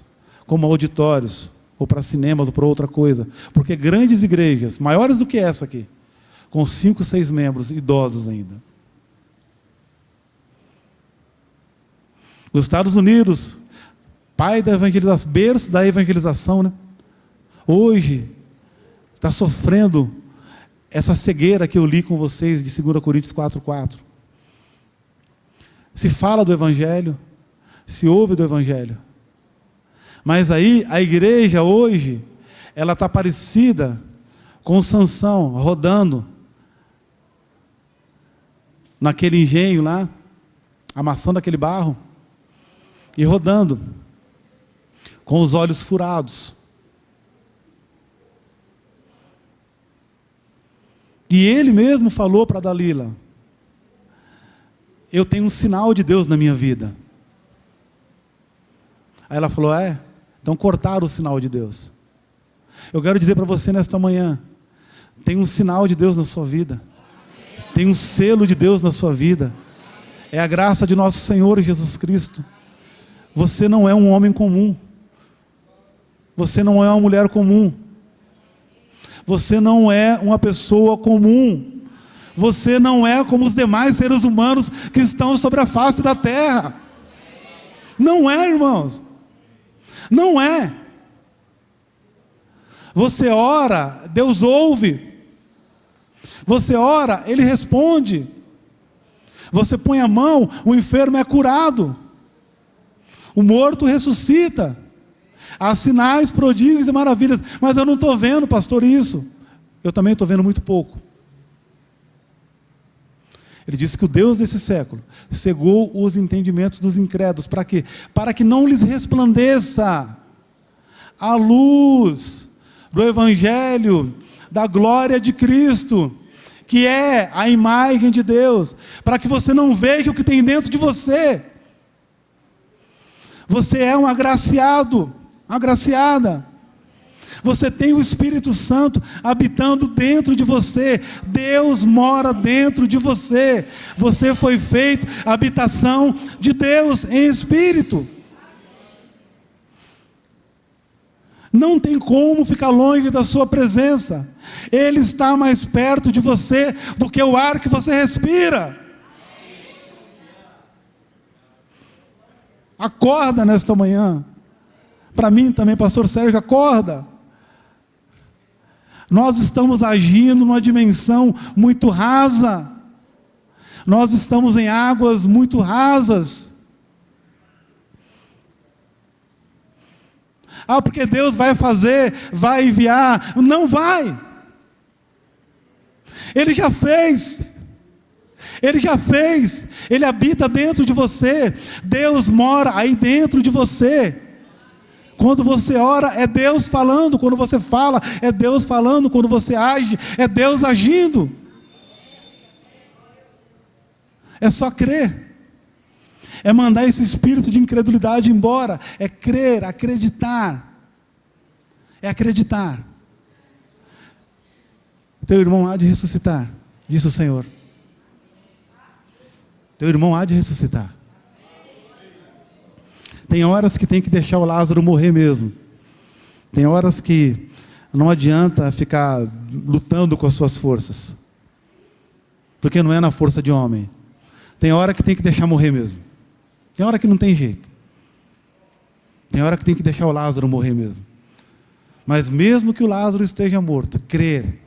como auditórios, ou para cinemas, ou para outra coisa. Porque grandes igrejas, maiores do que essa aqui, com 5, 6 membros, idosos ainda. Os Estados Unidos, pai da evangelização, berço da evangelização, né? Hoje, está sofrendo essa cegueira que eu li com vocês de 2 Coríntios 4:4. Se fala do Evangelho, se ouve do Evangelho, Mas aí, a igreja hoje, ela está parecida com Sansão, rodando naquele engenho lá, amassando aquele barro, e rodando, com os olhos furados. E ele mesmo falou para Dalila: eu tenho um sinal de Deus na minha vida. Aí ela falou: então cortaram o sinal de Deus. Eu quero dizer para você nesta manhã, tem um sinal de Deus na sua vida, tem um selo de Deus na sua vida, é a graça de nosso Senhor Jesus Cristo. Você não é um homem comum, você não é uma mulher comum, você não é uma pessoa comum, você não é como os demais seres humanos que estão sobre a face da terra. Não é, irmãos, não é. Você ora, Deus ouve. Você ora, Ele responde. Você põe a mão, o enfermo é curado. O morto ressuscita. Há sinais, prodígios e maravilhas. Mas eu não estou vendo, pastor, isso. Eu também estou vendo muito pouco. Ele disse que o Deus desse século cegou os entendimentos dos incrédulos. Para quê? Para que não lhes resplandeça a luz do Evangelho, da glória de Cristo, que é a imagem de Deus, para que você não veja o que tem dentro de você. Você é um agraciado, agraciada. Você tem o Espírito Santo habitando dentro de você. Deus mora dentro de você. Você foi feito habitação de Deus em Espírito. Não tem como ficar longe da sua presença. Ele está mais perto de você do que o ar que você respira. Acorda nesta manhã. Para mim também, pastor Sérgio, acorda. Nós estamos agindo numa dimensão muito rasa. Nós estamos em águas muito rasas. Porque Deus vai fazer, vai enviar. Não vai. Ele já fez. Ele já fez. Ele habita dentro de você. Deus mora aí dentro de você. Quando você ora, é Deus falando. Quando você fala, é Deus falando. Quando você age, é Deus agindo. É só crer. É mandar esse espírito de incredulidade embora. É crer, acreditar. É acreditar. Teu irmão há de ressuscitar, disse o Senhor. Teu irmão há de ressuscitar. Tem horas que tem que deixar o Lázaro morrer mesmo. Tem horas que não adianta ficar lutando com as suas forças. Porque não é na força de homem. Tem hora que tem que deixar morrer mesmo. Tem hora que não tem jeito. Tem hora que tem que deixar o Lázaro morrer mesmo. Mas mesmo que o Lázaro esteja morto, crer.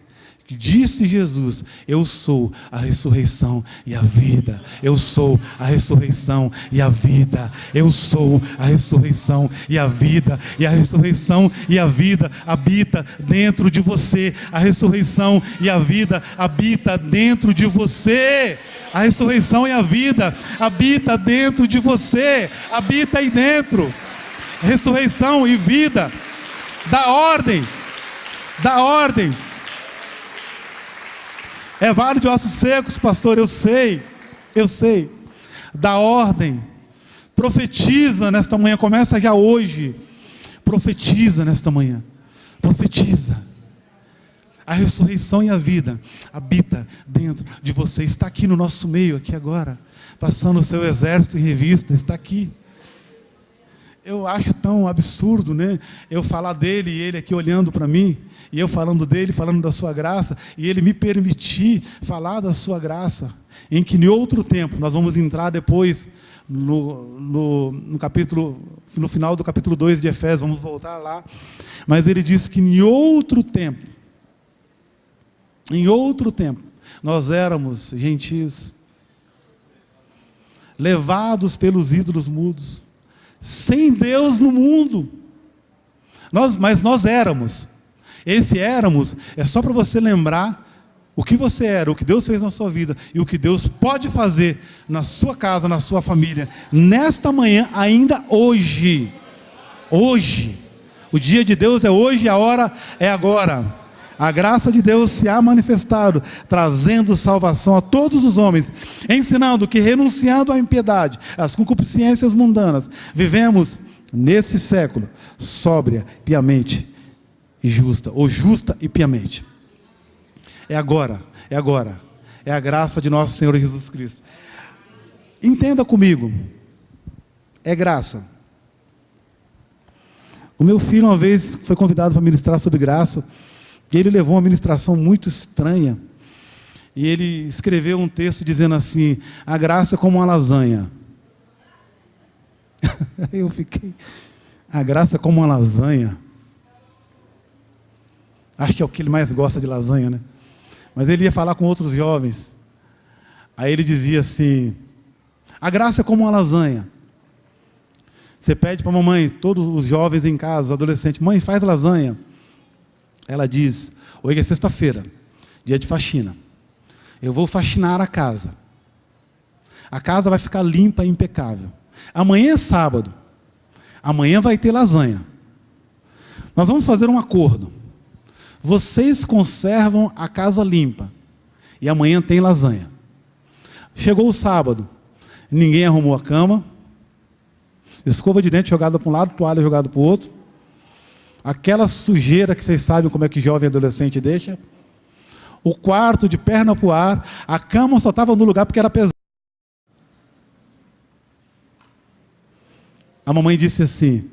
Disse Jesus: eu sou a ressurreição e a vida. Eu sou a ressurreição e a vida. Eu sou a ressurreição e a vida. E a ressurreição e a vida habita dentro de você. A ressurreição e a vida habita dentro de você. A ressurreição e a vida habita dentro de você. Habita aí dentro. Ressurreição e vida. Dá ordem. Dá ordem. É vale de ossos secos, pastor, eu sei. Dá ordem. Profetiza nesta manhã, começa já hoje. Profetiza nesta manhã. Profetiza. A ressurreição e a vida habita dentro de você. Está aqui no nosso meio, aqui agora. Passando o seu exército em revista, está aqui. Eu acho tão absurdo, né? Eu falar dele e ele aqui olhando para mim, e eu falando dele, falando da sua graça, e ele me permitir falar da sua graça, em que em outro tempo, nós vamos entrar depois no capítulo, no final do capítulo 2 de Efésios, vamos voltar lá, mas ele diz que em outro tempo, nós éramos gentios, levados pelos ídolos mudos, sem Deus no mundo. Mas nós éramos. Esse éramos é só para você lembrar o que você era, o que Deus fez na sua vida e o que Deus pode fazer na sua casa, na sua família, nesta manhã, ainda hoje. Hoje. O dia de Deus é hoje e a hora é agora. A graça de Deus se há manifestado, trazendo salvação a todos os homens, ensinando que, renunciando à impiedade, às concupiscências mundanas, vivemos nesse século sóbria, piamente e justa, ou justa e piamente. É agora, é agora. É a graça de nosso Senhor Jesus Cristo. Entenda comigo, é graça. O meu filho uma vez foi convidado para ministrar sobre graça, e ele levou uma ministração muito estranha, e ele escreveu um texto dizendo assim: a graça é como uma lasanha. Eu fiquei, a graça é como uma lasanha. Acho que é o que ele mais gosta de lasanha, né? Mas ele ia falar com outros jovens, aí ele dizia assim: a graça é como uma lasanha. Você pede para a mamãe, todos os jovens em casa, os adolescentes: mãe, faz lasanha. Ela diz: hoje é sexta-feira, dia de faxina. Eu vou faxinar a casa. A casa vai ficar limpa e impecável. Amanhã é sábado. Amanhã vai ter lasanha. Nós vamos fazer um acordo. Vocês conservam a casa limpa. E amanhã tem lasanha. Chegou o sábado. Ninguém arrumou a cama. Escova de dente jogada para um lado, toalha jogada para o outro. Aquela sujeira que vocês sabem como é que jovem e adolescente deixa. O quarto de perna para o ar. A cama só estava no lugar porque era pesada. A mamãe disse assim: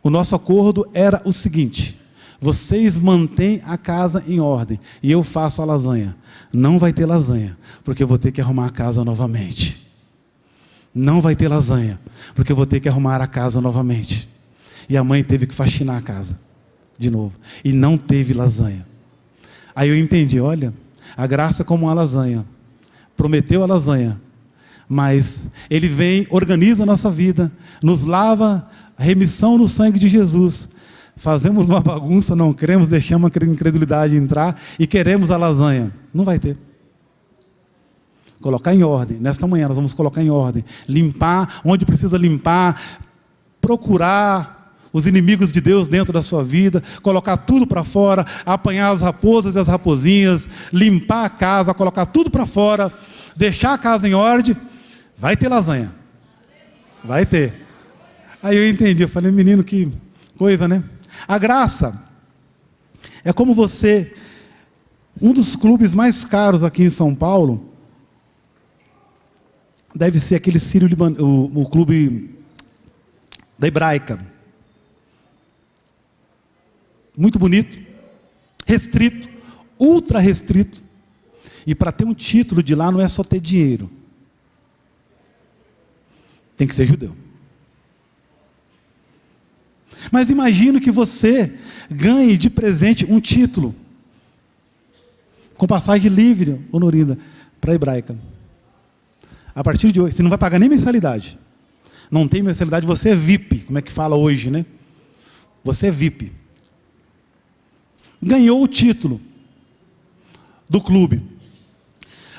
o nosso acordo era o seguinte: vocês mantêm a casa em ordem e eu faço a lasanha. Não vai ter lasanha, porque eu vou ter que arrumar a casa novamente. Não vai ter lasanha, porque eu vou ter que arrumar a casa novamente. E a mãe teve que faxinar a casa de novo. E não teve lasanha. Aí eu entendi: olha, a graça é como uma lasanha. Prometeu a lasanha, mas Ele vem, organiza a nossa vida, nos lava, a remissão no sangue de Jesus. Fazemos uma bagunça, não queremos, deixamos a incredulidade entrar e queremos a lasanha. Não vai ter. Colocar em ordem. Nesta manhã nós vamos colocar em ordem. Limpar onde precisa limpar. Procurar os inimigos de Deus dentro da sua vida. Colocar tudo para fora. Apanhar as raposas e as raposinhas. Limpar a casa. Colocar tudo para fora. Deixar a casa em ordem. Vai ter lasanha. Vai ter. Aí eu entendi. Eu falei: menino, que coisa, né? A graça é como você... Um dos clubes mais caros aqui em São Paulo deve ser aquele o clube da Hebraica. Muito bonito, restrito, ultra restrito. E para ter um título de lá não é só ter dinheiro. Tem que ser judeu. Mas imagino que você ganhe de presente um título com passagem livre, honorinda, para a Hebraica. A partir de hoje, você não vai pagar nem mensalidade. Não tem mensalidade, você é VIP, como é que fala hoje, né? Você é VIP. Ganhou o título do clube.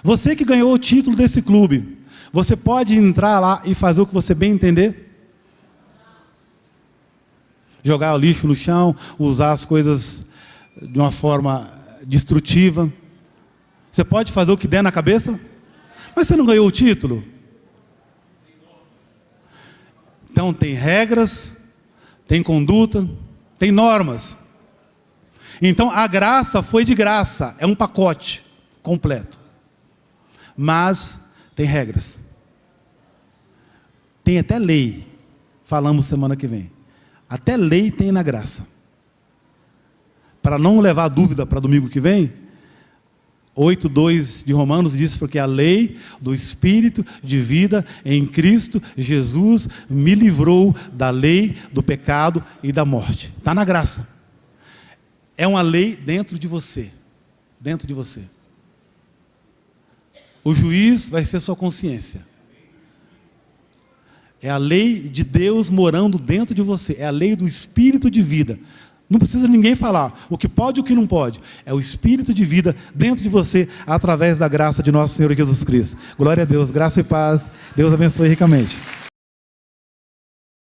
Você que ganhou o título desse clube, você pode entrar lá e fazer o que você bem entender? Jogar o lixo no chão, usar as coisas de uma forma destrutiva. Você pode fazer o que der na cabeça? Mas você não ganhou o título? Então tem regras, tem conduta, tem normas. Então a graça foi de graça, é um pacote completo. Mas tem regras. Tem até lei, falamos semana que vem. Até lei tem na graça. Para não levar dúvida para domingo que vem, 8:2 de Romanos diz: porque a lei do Espírito de vida em Cristo Jesus me livrou da lei, do pecado e da morte. Está na graça. É uma lei dentro de você. Dentro de você. O juiz vai ser sua consciência. É a lei de Deus morando dentro de você. É a lei do Espírito de vida. Não precisa ninguém falar o que pode e o que não pode. É o Espírito de vida dentro de você, através da graça de nosso Senhor Jesus Cristo. Glória a Deus, graça e paz. Deus abençoe ricamente.